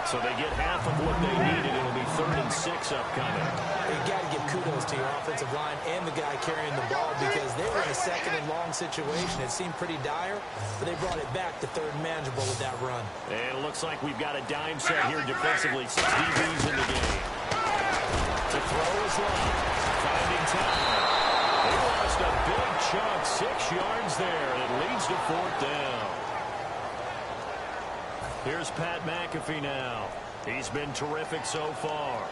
So they get half of what they needed. It'll be 3rd and 6 upcoming. You got to give kudos to your offensive line and the guy carrying the ball, because they were in a 2nd and long situation. It seemed pretty dire, but they brought it back to 3rd and manageable with that run. And it looks like we've got a dime set here defensively. 6 DBs in the game. To throw is long. Finding time. They lost a big chunk. 6 yards there. And it leads to 4th down. Here's Pat McAfee now. He's been terrific so far.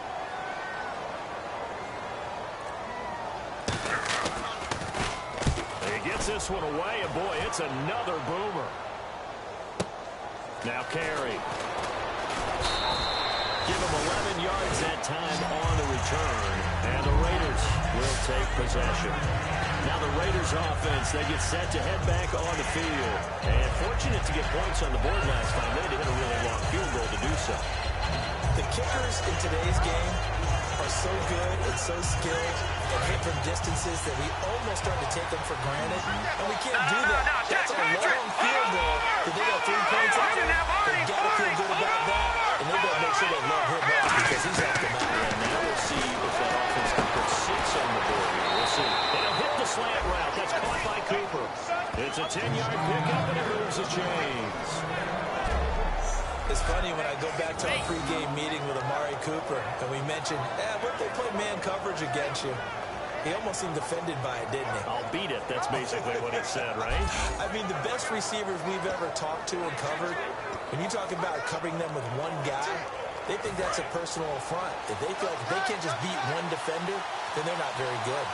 He gets this one away, and boy, it's another boomer. Now Carey. Give him 11 yards that time on the return, and the Raiders will take possession. Now the Raiders offense, they get set to head back on the field. And fortunate to get points on the board last time. They had to hit a really long field goal to do so. The kickers in today's game are so good and so skilled and hit from distances that we almost start to take them for granted. And we can't do that. That's a long field goal that they got 3 points out of. They've got to feel good about that. And they've got to make sure they let him off, because he's helped them out. And now we'll see if that offense can put 6 on the board. We'll see. They'll hit the slant route. That's caught by Cooper. It's a 10-yard pickup, and it moves the chains. It's funny when I go back to our pregame meeting with Amari Cooper, and we mentioned, what if they play man coverage against you? He almost seemed offended by it, didn't he? I'll beat it. That's basically what he said, right? I mean, the best receivers we've ever talked to and covered, when you talk about covering them with one guy, they think that's a personal affront. If they feel like if they can't just beat one defender, then they're not very good.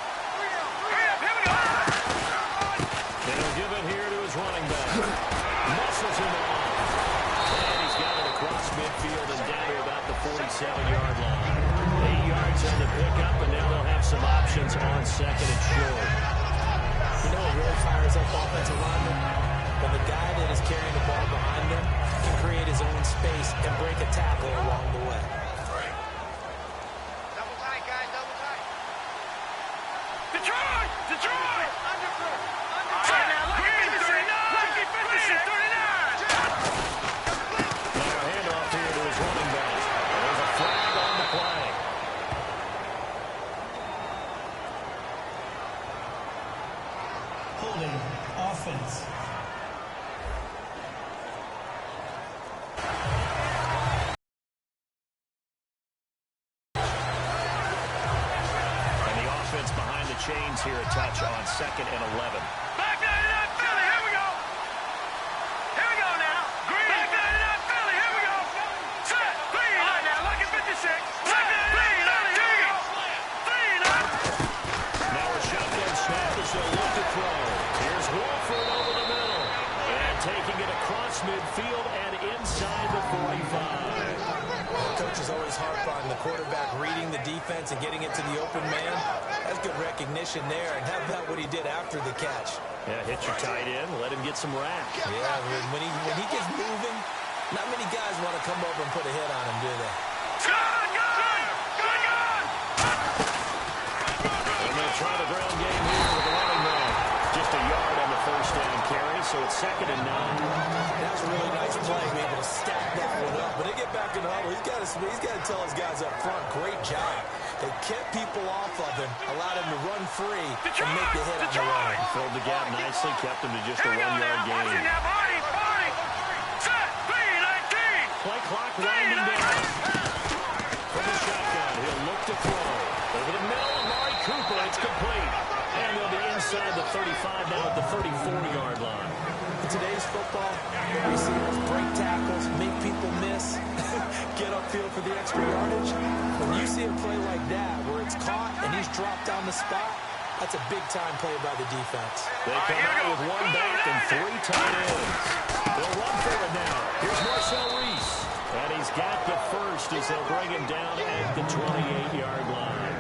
And he'll give it here to his running back. Muscles him off. And he's got it across midfield and down to about the 47-yard line. 8 yards on the pickup, and now they'll have some options on 2nd and short. You know what really fires up offensive linemen? When the guy that is carrying the ball behind them can create his own space and break a tackle along the way. Double tight, guys, double tight. Detroit! Detroit! All right, now look at 59! Look at 56! 39! Now a handoff here to his running back. There's a flag on the play. Holding offense. And the offense behind the chains here a touch on 2nd and 11. Back 99 Philly, here we go! Here we go now! Green! Back 99 Philly, here we go! Set! Green! All right, now look at 56! Set! Green! Here we go! Green! Now a shotgun snap as they'll look to throw. Here's Wolford over the middle. And taking it across midfield and inside the 45. coaches always harp on the quarterback reading the defense and getting it to the open man. That's good recognition there. And how about what he did after the catch? Yeah, hit your tight end, let him get some rack. Yeah, when he gets moving, not many guys want to come over and put a hit on him, do they? And they'll try the ground game here with the running man. Just a yard on the first down carry, so it's 2nd and 9. That's a really nice play, being able to stack that one up. But they get back in the huddle. He's got to tell his guys up front, great job. They kept people off of him, allowed him to run free, and make the hit on the run. Filled the gap nicely, kept him to just a 1-yard gain. Play clock winding down. From the shotgun, he'll look to throw. Over the middle, Amari Cooper, it's complete. And they'll be inside the 35, now at the 34-yard line. In today's football, receivers break tackles, make people miss, get upfield for the extra yardage. When you see a play like that, where it's caught and he's dropped on the spot, that's a big-time play by the defense. They come out with 1 back and 3 tight ends. They'll run for it now. Here's Marcel Reese. And he's got the first as they'll bring him down at the 28-yard line.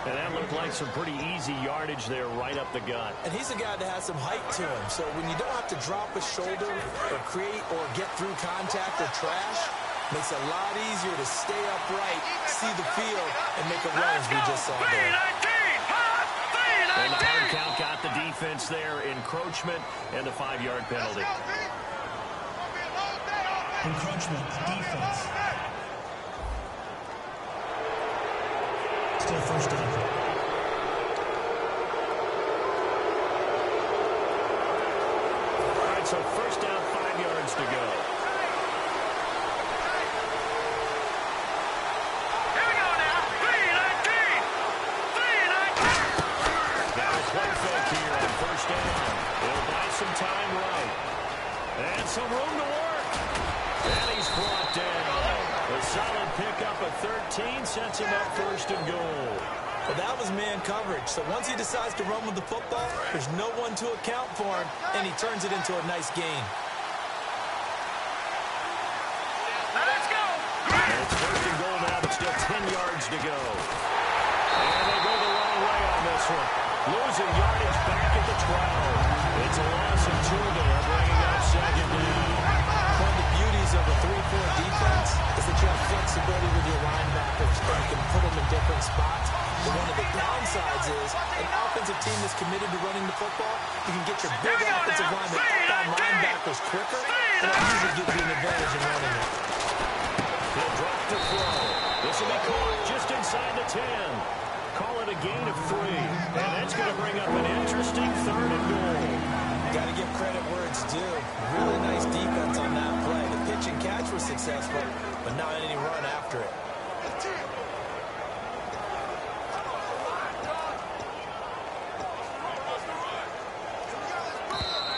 And that looked like some pretty easy yardage there right up the gut. And he's a guy that has some height to him. So when you don't have to drop a shoulder or create or get through contact or trash, makes it a lot easier to stay upright, see the field, and make a run as we just saw there. And the hard count got the defense there, encroachment, and the 5-yard penalty. Encroachment, defense. Still first down. All right, so first down, 5 yards to go. Here we go now. 3-19. Now a play fake here on first down. They'll buy some time right. And some room to work. And he's brought down. A solid pickup of 13 sets him up 1st and goal. Well, that was man coverage. So once he decides to run with the football, there's no one to account for him, and he turns it into a nice gain. Let's go. And it's 1st and goal now, but still 10 yards to go. And they go the wrong way on this one. Losing yardage back at the 12. It's a loss of 2 there, bringing up 2nd down. One of the beauties of a 3-4 defense is that you have flexibility with your linebackers, and you can put them in different spots. But one of the downsides is an offensive team that's committed to running the football, you can get your big offensive linemen up on linebackers quicker, and that usually gives you an advantage in running it. He'll drop to throw. This will be caught just inside the 10. Call it a gain of 3. And that's going to bring up an interesting 3rd and goal. Got to give credit where it's due. Really nice defense on that play. The pitch and catch was successful, but not any run after it.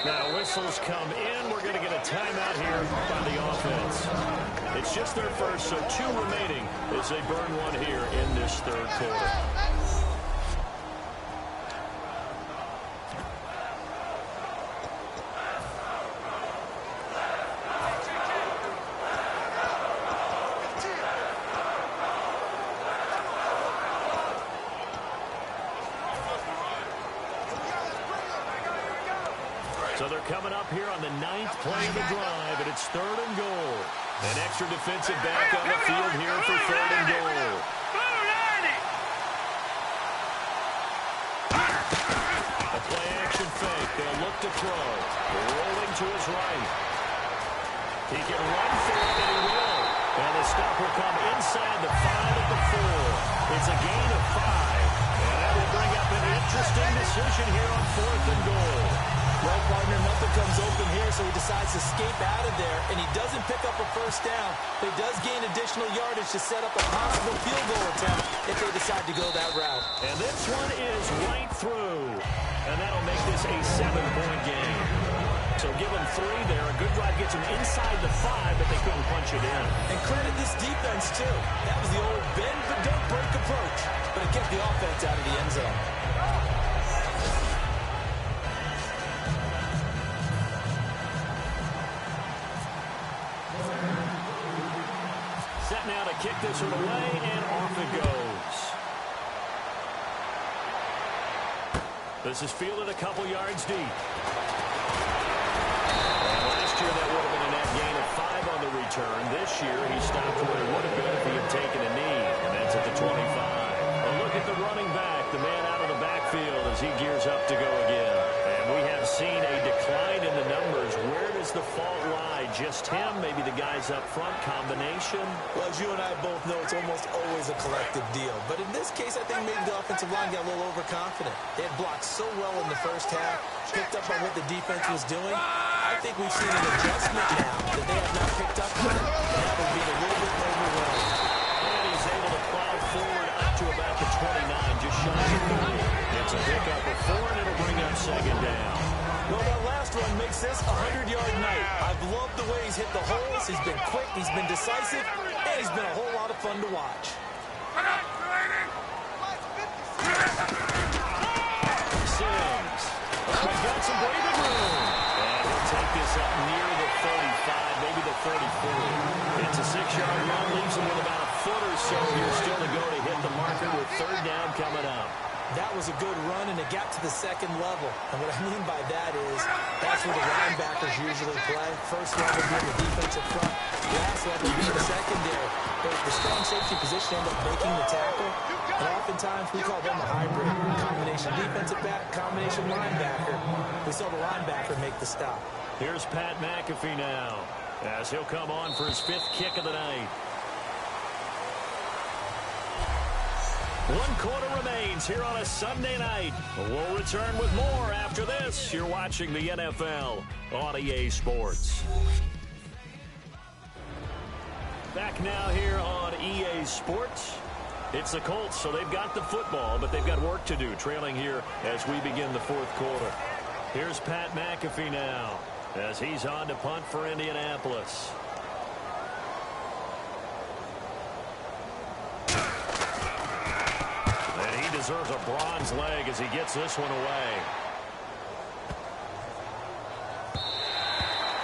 Now whistles come in. We're going to get a timeout here by the offense. It's just their first, so 2 remaining as they burn one here in this 3rd quarter. So they're coming up here on the 9th play of the drive, and it's 3rd and goal. An extra defensive back on the field here for 3rd and goal. A play-action fake. They'll look to throw. Rolling to his right. He can run for it, and he will. And the stop will come inside the 5 at the 4. It's a gain of 5. And that will bring up an interesting decision here on 4th and goal. Well, partner, nothing comes open here, so he decides to escape out of there, and he doesn't pick up a first down, but he does gain additional yardage to set up a possible field goal attempt if they decide to go that route. And this one is right through, and that'll make this a 7-point game. So give them 3 there. A good drive gets them inside the 5, but they couldn't punch it in. And credit this defense, too. That was the old bend but don't break approach, but it kept the offense out of the end zone. Set now to kick this one away, and off it goes. This is fielded a couple yards deep. And last year that would have been a net gain of 5 on the return. This year he stopped where he would have been if he had taken a knee, and that's at the 25. A look at the running back, the man out of the backfield as he gears up to go again. And we have seen a decline in the numbers. Where does the fault lie? Just him? Maybe the guys up front? Combination? Well, as you and I both know, it's almost always a collective deal. But in this case, I think maybe the offensive line got a little overconfident. They had blocked so well in the first half, picked up on what the defense was doing. I think we've seen an adjustment now that they have not picked up on it. Now they're being a little bit overwhelmed. And he's able to plow forward up to about the 29, just shy of 30. It's a pickup of 4, and it'll bring up second down. Well, that last run makes this a 100-yard night. I've loved the way he's hit the holes. He's been quick, he's been decisive, and he's been a whole lot of fun to watch. Sims. He's got some breathing room. And he'll take this up near the 35, maybe the 34. It's a 6-yard run, leaves him with about a foot or so here still to go to hit the marker with third down coming up. That was a good run, and it got to the second level. And what I mean by that is that's where the linebackers usually play. First level being the defensive front, last level being the secondary. But the strong safety position ended up making the tackle. And oftentimes we call them a hybrid. Combination defensive back, combination linebacker. We saw the linebacker make the stop. Here's Pat McAfee now as he'll come on for his 5th kick of the night. 1 quarter remains here on a Sunday night. We'll return with more after this. You're watching the NFL on EA Sports. Back now here on EA Sports. It's the Colts, so they've got the football, but they've got work to do, trailing here as we begin the 4th quarter. Here's Pat McAfee now as he's on to punt for Indianapolis. Deserves a bronze leg as he gets this one away.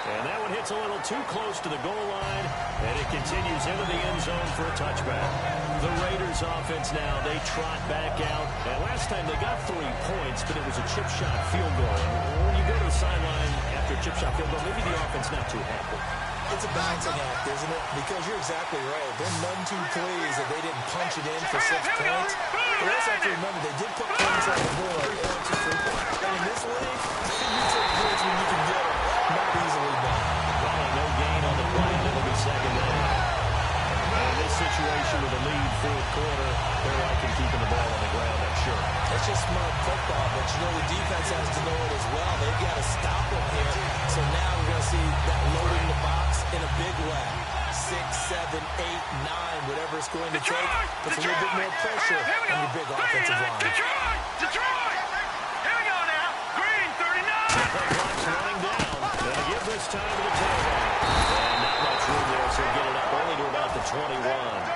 And that one hits a little too close to the goal line, and it continues into the end zone for a touchback. The Raiders offense now, they trot back out. And last time they got 3 points, but it was a chip shot field goal. And when you go to the sideline after a chip shot field goal, maybe the offense not too happy. It's a balancing act, isn't it? Because you're exactly right. They're none too pleased that they didn't punch it in for 6 points. But also have to remember, they did put points on the board. 3 points is 3 points. And in this league, you take points when you can get them. Not easily done. Well, no gain on the play, and it'll be second down. In this situation with a lead 4th quarter, they're liking keeping the ball on the ground, I'm sure. That's just smart football, but you know the defense has to know it as well. They've got to stop them here. So now we're going to see that loading the box in a big way. 6, 7, 8, 9, whatever it's going to take. Puts a little bit more pressure on your big offensive line. Detroit! Here we go now. Green, 39! The clock's running down. They'll give this time to the tailback. And not much room there, so get it up only to about the 21.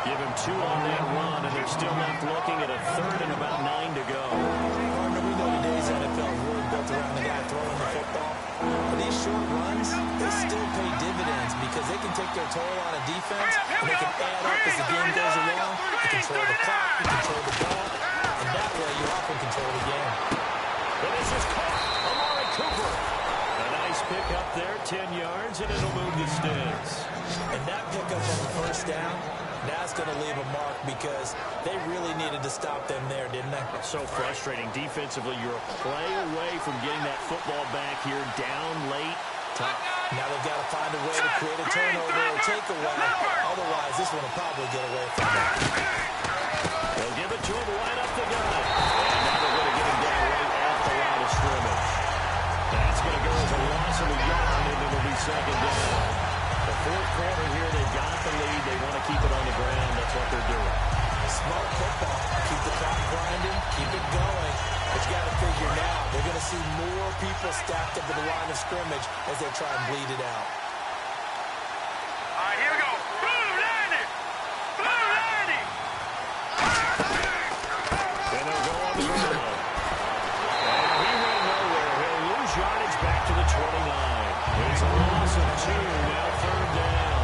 Give him 2 on that run, and they're still left looking at a 3rd and about 9 to go. Partner, we know today's NFL is really built around the guy throwing the football. But these short runs, they still pay dividends because they can take their toll on a defense, and they can add up as the game goes along. You control the clock, you control the ball, and that way you often control the game. And this is caught. Amari Cooper. A nice pick up there, 10 yards, and it'll move the sticks. And that pickup on the first down, that's going to leave a mark because they really needed to stop them there, didn't they? So frustrating. Defensively, you're a play away from getting that football back here down late. Tough. Now they've got to find a way to create a turnover or takeaway. Otherwise, this one will probably get away from them. They'll give it to him right up the gut. And now they're going to get him down right at the line of scrimmage. That's going to go as a loss of a yard, and it'll be second down. The 4th quarter here, they've got the lead. They want to keep it on the ground. That's what they're doing. Smart football. Keep the clock grinding. Keep it going. But you got to figure now, they're going to see more people stacked up at the line of scrimmage as they try and bleed it out. All right, here we go. Blue landing! Blue landing! And they'll go on the ground. And he went nowhere. He'll lose yardage back to the 29. It's a loss of 2, now 3rd down.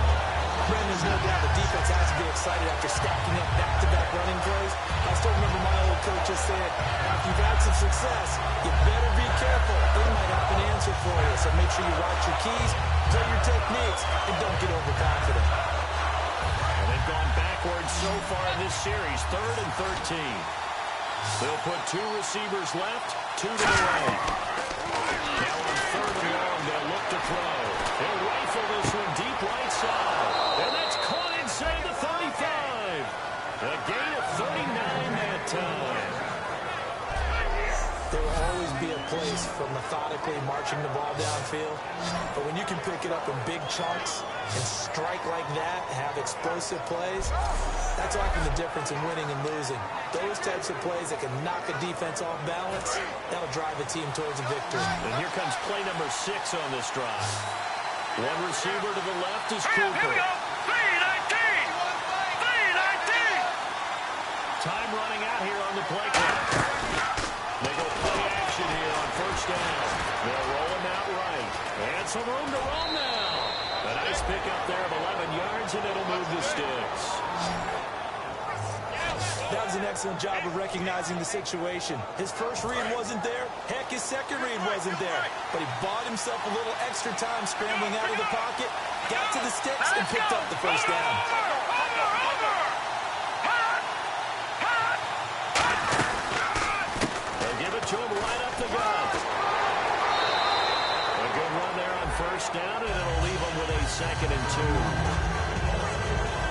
Brendan's no doubt the defense has to be excited after stacking up back-to-back running plays. I still remember my old coach just saying, after you've had some success, you better be careful. They might have an answer for you. So make sure you watch your keys, play your techniques, and don't get overconfident. And they've gone backwards so far in this series, 3rd and 13. They'll put 2 receivers left, 2 to the right. Now on 3rd and long, they'll look to throw. They'll rifle this one deep right side. And that's caught inside the 35. A gain of 39 that time. There will always be a place for methodically marching the ball downfield. But when you can pick it up in big chunks and strike like that, have explosive plays, that's often the difference in winning and losing. Those types of plays that can knock a defense off balance, that'll drive a team towards a victory. And here comes play number 6 on this drive. One receiver to the left is Cooper. Here we go. 3-19. 3-19. Time running out here on the play clock. They go play action here on 1st down. They'll roll him out right. And some room to roam now. A nice pickup there of 11 yards, and it'll move the sticks. That was an excellent job of recognizing the situation. His first read wasn't there. Heck, his second read wasn't there. But he bought himself a little extra time scrambling out of the pocket, got to the sticks, and picked up the 1st down. They'll give it to him right up the gut. A good run there on 1st down, and it'll leave him with a 2nd and 2.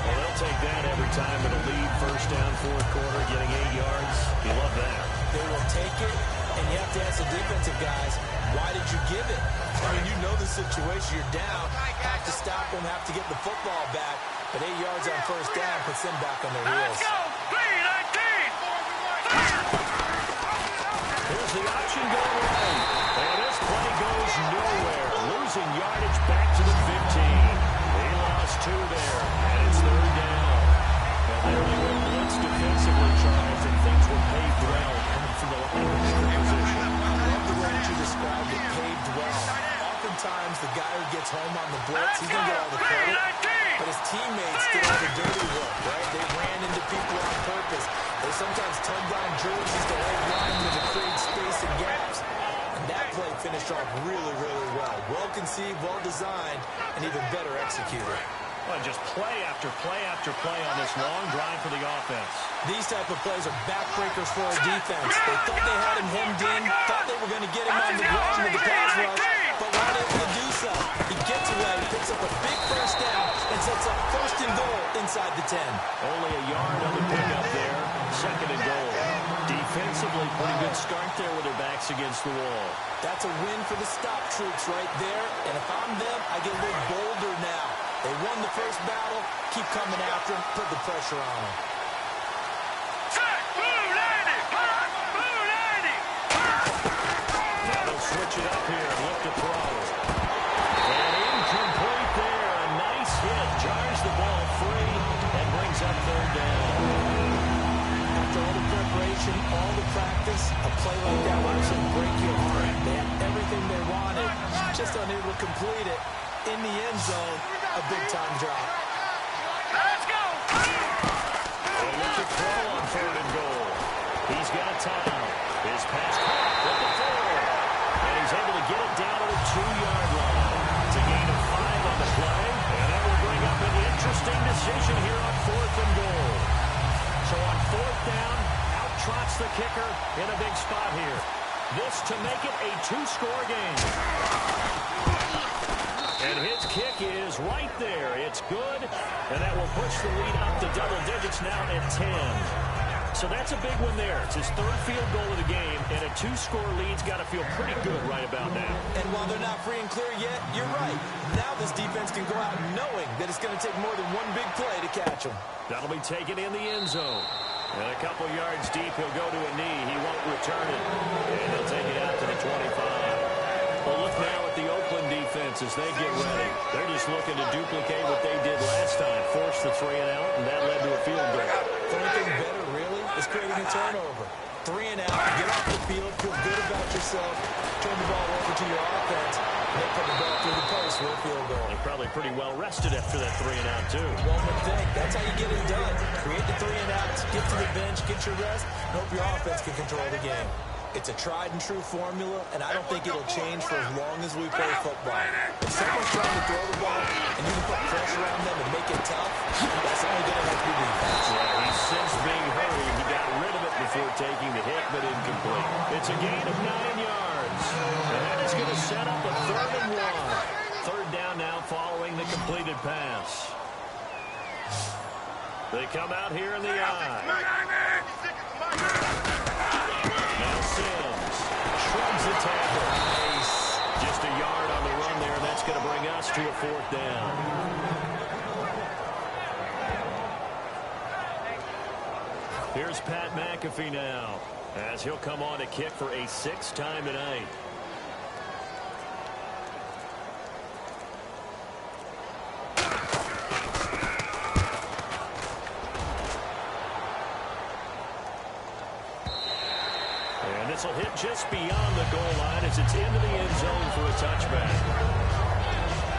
Well, they'll take that every time. It'll lead 1st down, 4th quarter, getting 8 yards. You love that. They will take it, and you have to ask the defensive guys, why did you give it? I mean, you know the situation. You're down, have to stop them, have to get the football back. But 8 yards on 1st down puts them back on their heels. Let's go. 3-19. Here's the option going right. And this play goes nowhere. Losing yardage back to the 15. They lost 2 there, and it's 3rd down. And there they were blitzed defensively, Charles, and things were paved well coming from the line of position. I love the way that you described it, paved well. Oftentimes, the guy who gets home on the blitz, he's going to get all the credit. But his teammates did all the dirty work, right? They ran into people on purpose. They sometimes tugged on jerseys to hold linemen to create space and gaps. And that play finished off really, really well. Well conceived, well designed, and even better executed. Well, just play after play after play on this long drive for the offense. These type of plays are backbreakers for a defense. They thought they had him hemmed in, thought they were going to get him on the ground with the pass rush, but weren't able to do so. He gets away, picks up a big 1st down, and sets up 1st and goal inside the 10. Only a yard on the pickup there. 2nd and goal. Defensively, pretty good start there with their backs against the wall. That's a win for the stop troops right there. And if I'm them, I get a little bolder now. They won the 1st battle. Keep coming after them. Put the pressure on them. Now they'll switch it up here and look to throw. And incomplete there. A nice hit. Jars the ball free and brings up 3rd down. After all the preparation, all the practice, a play like that will actually break your heart. They had everything they wanted, just unable to complete it. In the end zone, a big-time drop. Let's go. They look to throw on 3rd and goal. He's got time. His pass caught at the 4. And he's able to get it down to the 2-yard line. It's a gain of 5 on the play. And that will bring up an interesting decision here on 4th and goal. So on 4th down, out trots the kicker in a big spot here. This to make it a 2-score game. And his kick is right there. It's good, and that will push the lead up to double digits now at 10. So that's a big one there. It's his 3rd field goal of the game, and a 2-score lead's got to feel pretty good right about now. And while they're not free and clear yet, you're right. Now this defense can go out knowing that it's going to take more than one big play to catch them. That'll be taken in the end zone. And a couple yards deep, he'll go to a knee. He won't return it, and he'll take it out to the 25. Well, look now at the Oakland defense as they get ready. They're just looking to duplicate what they did last time. Force the 3 and out, and that led to a field goal. The only thing better, really, is creating a turnover. 3 and out, get off the field, feel good about yourself, turn the ball over to your offense, and they put the ball through the post for a field goal. They're probably pretty well rested after that 3 and out, too. One would think. That's how you get it done. get to the bench, get your rest, and hope your offense can control the game. It's a tried-and-true formula, and I don't think it'll change for as long as we play football. If someone's trying to throw the ball and you can put pressure on them and make it tough, that's only going to help your defense. Yeah, he sensed being hurried. He got rid of it before taking the hit, but incomplete. It's a gain of 9 yards. And that is going to set up a 3rd and 1. 3rd down now following the completed pass. They come out here in the eye. Now Sims shrugs the tackle. Nice. Just a yard on the run there. That's going to bring us to a 4th down. Here's Pat McAfee now, as he'll come on to kick for a 6th time tonight. And this will hit just beyond the goal line as it's into the end zone for a touchback.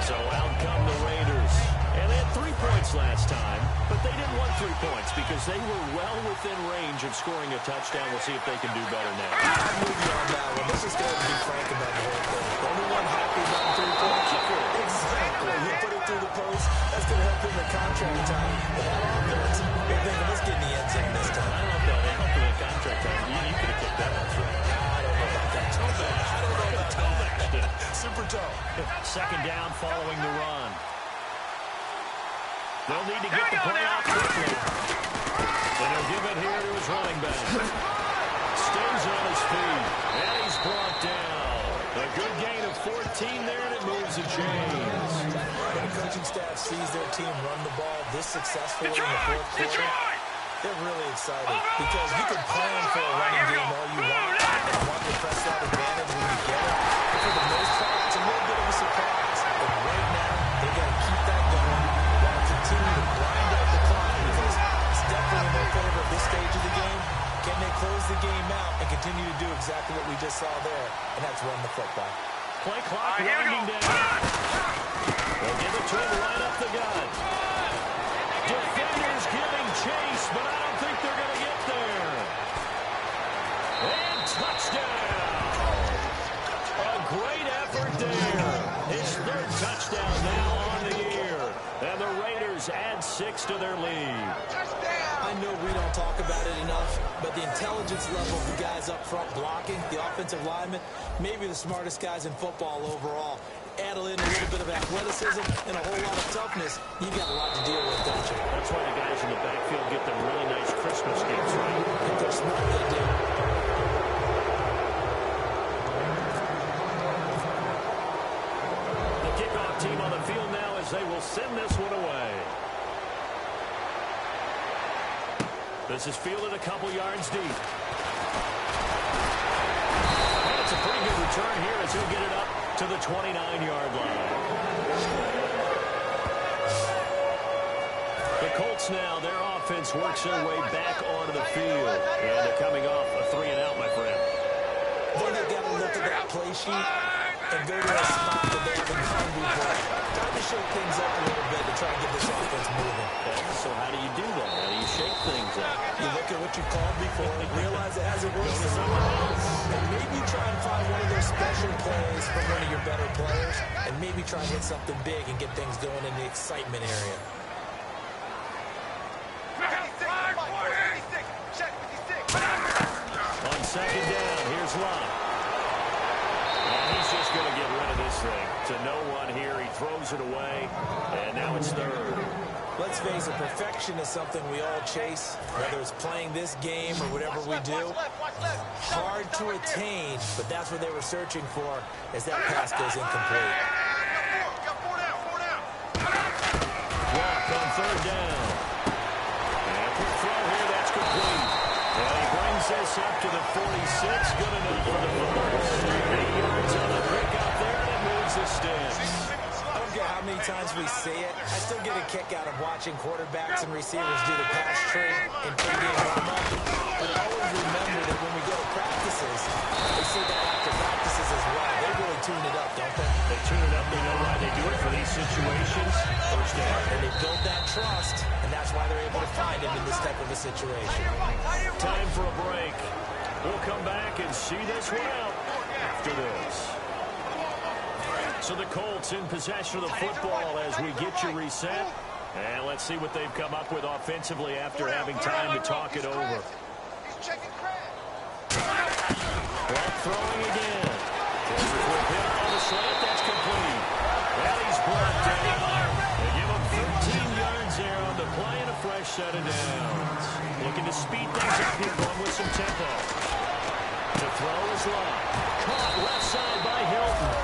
So out come the Raiders. And they had 3 points last time, but they didn't want 3 points because they were well within range of scoring a touchdown. We'll see if they can do better now. I'm with you on that one. Let's just go ahead and be frank about the whole thing. The only one happy about 3 points. Exactly. He put it through the post. That's going to help him in contract time. But that offense, they're thinking, let's get in the end zone this time. I don't know if they'll help him in contract time. You could have kicked that one through. I don't know about that. Toe bash. I don't know about toe bash. Super toe. 2nd down following the run. They'll need to get the play out quickly. And he'll give it here to his running back. Stays on his feet. And he's brought down. A good gain of 14 there, and it moves the chains. When the coaching staff sees their team run the ball this successfully in the 4th quarter, they're really excited. Because you can plan for a running game all you want and want to press that advantage when you get it. But for the most part, it's a little bit of a surprise. But right now, they got to keep that going. Continue to grind out the clock because it's definitely in their favor at this stage of the game. Can they close the game out and continue to do exactly what we just saw there, and that's run the football. Play clock winding down. They'll give it to him right up the gut. Defenders giving chase, but I don't think they're going to get there. And touchdown. A great effort there. His 3rd touchdown now on the year. And the Raiders add 6 to their lead. I know we don't talk about it enough, but the intelligence level of the guys up front blocking, the offensive linemen, maybe the smartest guys in football overall. Add in a little bit of athleticism and a whole lot of toughness, you got a lot to deal with, don't you? That's why the guys in the backfield get them really nice Christmas gifts, right? If they're smart, they do. The kickoff team on the field now as they will send this one away. This is fielded a couple yards deep. And it's a pretty good return here as he'll get it up to the 29-yard line. The Colts now, their offense works their way back onto the field. And they're coming off a 3-and-out, my friend. Then they've got to look at that play sheet and go to a spot that they haven't done before. Time to shake things up a little bit to try and get this offense moving. So how do you do that? How do you shake things up? You look at what you called before, realize it hasn't worked for someone else, and maybe try and find one of those special plays from one of your better players, and maybe try and hit something big and get things going in the excitement area. On 2nd down, here's Love. And he's just going to get rid of this thing. To no one here, he throws it away, and now it's 3rd. Let's face it, perfection is something we all chase, whether it's playing this game or whatever we do. Hard to attain, but that's what they were searching for as that pass goes incomplete. Walk on 3rd down. And quick throw here, that's complete. And he brings this up to the 46, good enough for the first. 8 yards on the pick up there, and it moves the sticks. I don't care how many times we say it, I still get a kick out of watching quarterbacks and receivers do the pass tree in pregame warm-up. But always remember that when we go to practices, they say that after practices as well. They really tune it up, don't they? They tune it up. They know why they do it for these situations. First down. And they build that trust, and that's why they're able to to find him in this type of a situation. Time for a break. We'll come back and see this one out after this. So the Colts in possession of the football as we get you reset. And let's see what they've come up with offensively after having time to talk it over. Clock throwing again. There's a quick hit on the slant. That's complete. And he's brought down. They give him 13 yards there on the play and a fresh set of downs. Looking to speed things up here, going with some tempo. The throw is long. Caught left side by Hilton.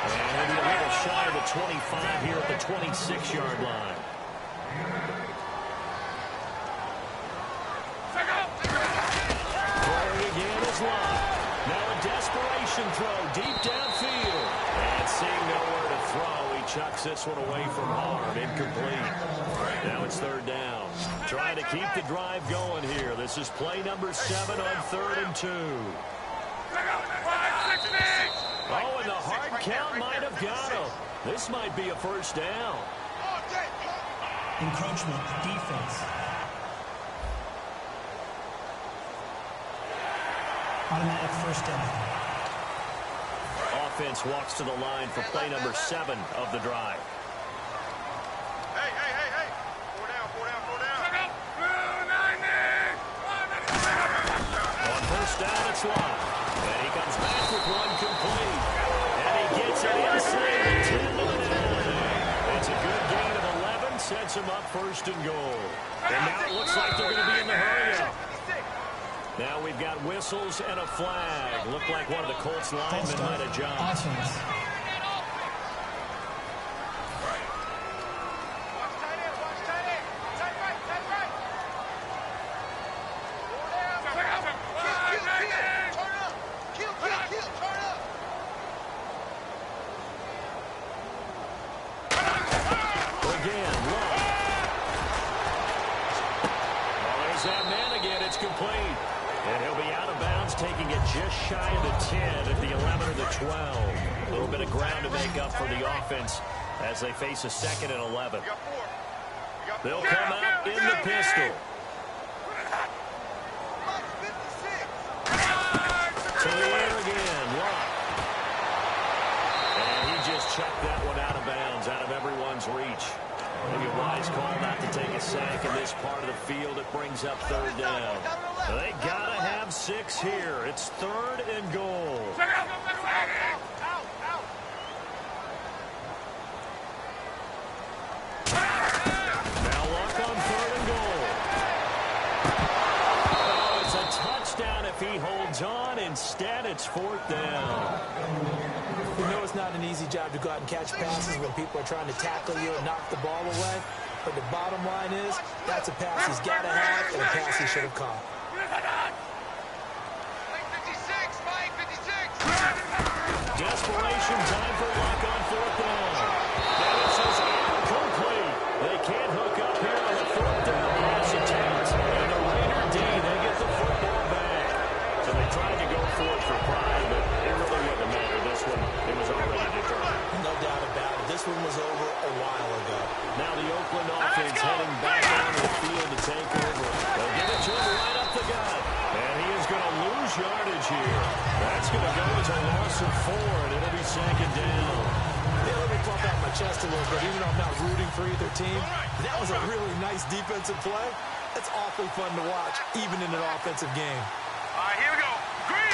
And maybe a little shy of the 25 here at the 26-yard line. Throwing again is long. Now a desperation throw deep downfield. And seeing nowhere to throw, he chucks this one away from harm. Incomplete. Now it's third down. Trying to keep the drive going here. This is play number 7 on 3rd and 2. Oh, and the hard count might have got him. This might be a first down. Encroachment, defense. Automatic first down. Offense walks to the line for play number 7 of the drive. Hey. 4 down. On first down, it's long. And he comes back with one complete. And he gets it inside the 10 to the 9. It's a good gain of 11. Sets him up first and goal. And now it looks like they're going to be in the hurry-up. Now we've got whistles and a flag. Looked like one of the Colts linemen might have jumped. Offense. Again, low. Well, there's that man again. It's complete. And he'll be out of bounds, taking it just shy of the 10 at the 11 or the 12. A little bit of ground to make up for the offense as they face a 2nd and 11. They'll come out in the pistol. To the air again, Locke. And he just chucked that one out of bounds, out of everyone's reach. Maybe a wise call not to take a sack in this part of the field. It brings up third down. They got to have 6 here. It's 3rd and goal. Now Luck on 3rd and goal. Oh, it's a touchdown if he holds on. Instead, it's 4th down. You know it's not an easy job to go out and catch passes when people are trying to tackle you and knock the ball away. But the bottom line is, that's a pass he's got to have and a pass he should have caught. Desperation time for Luck on 4th down. Now this is incomplete. They can't hook up here on the 4th down pass attempt. And the Raider D, they get the football back. So they tried to go for it for pride, but it really wouldn't have mattered. This one, it was already determined. No doubt about it. This one was over a while ago. Now the Oakland offense heading back onto the field to take over. They'll give it to him right up the gut. And he is going to lose yardage here. That's going to go as a loss of 4, and it'll be 2nd down. Yeah, let me pump out my chest a little bit. Even though I'm not rooting for either team, that was a really nice defensive play. That's awfully fun to watch, even in an offensive game. All right, here we go. Green!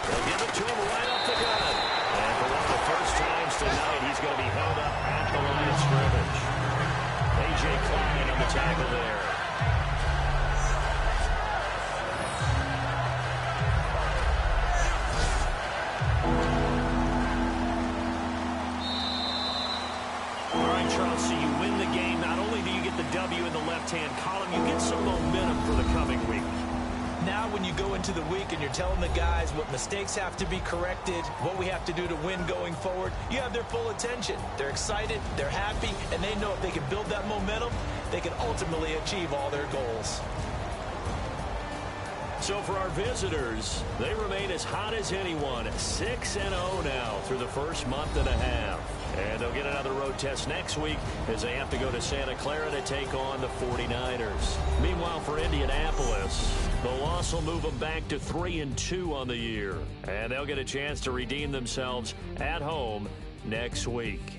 They'll give it to him right up the gut. And for one of the first times tonight, he's going to be held up at the line of scrimmage. A.J. Klein on the tackle there. All right, Charles, so you win the game. Not only do you get the W in the left-hand column, you get some momentum for the coming week. Now when you go into the week and you're telling the guys what mistakes have to be corrected, what we have to do to win going forward, you have their full attention. They're excited, they're happy, and they know if they can build that momentum, they can ultimately achieve all their goals. So for our visitors, they remain as hot as anyone, 6-0 now through the first month and a half. And they'll get another road test next week as they have to go to Santa Clara to take on the 49ers. Meanwhile, for Indianapolis, the loss will move them back to 3-2 on the year. And they'll get a chance to redeem themselves at home next week.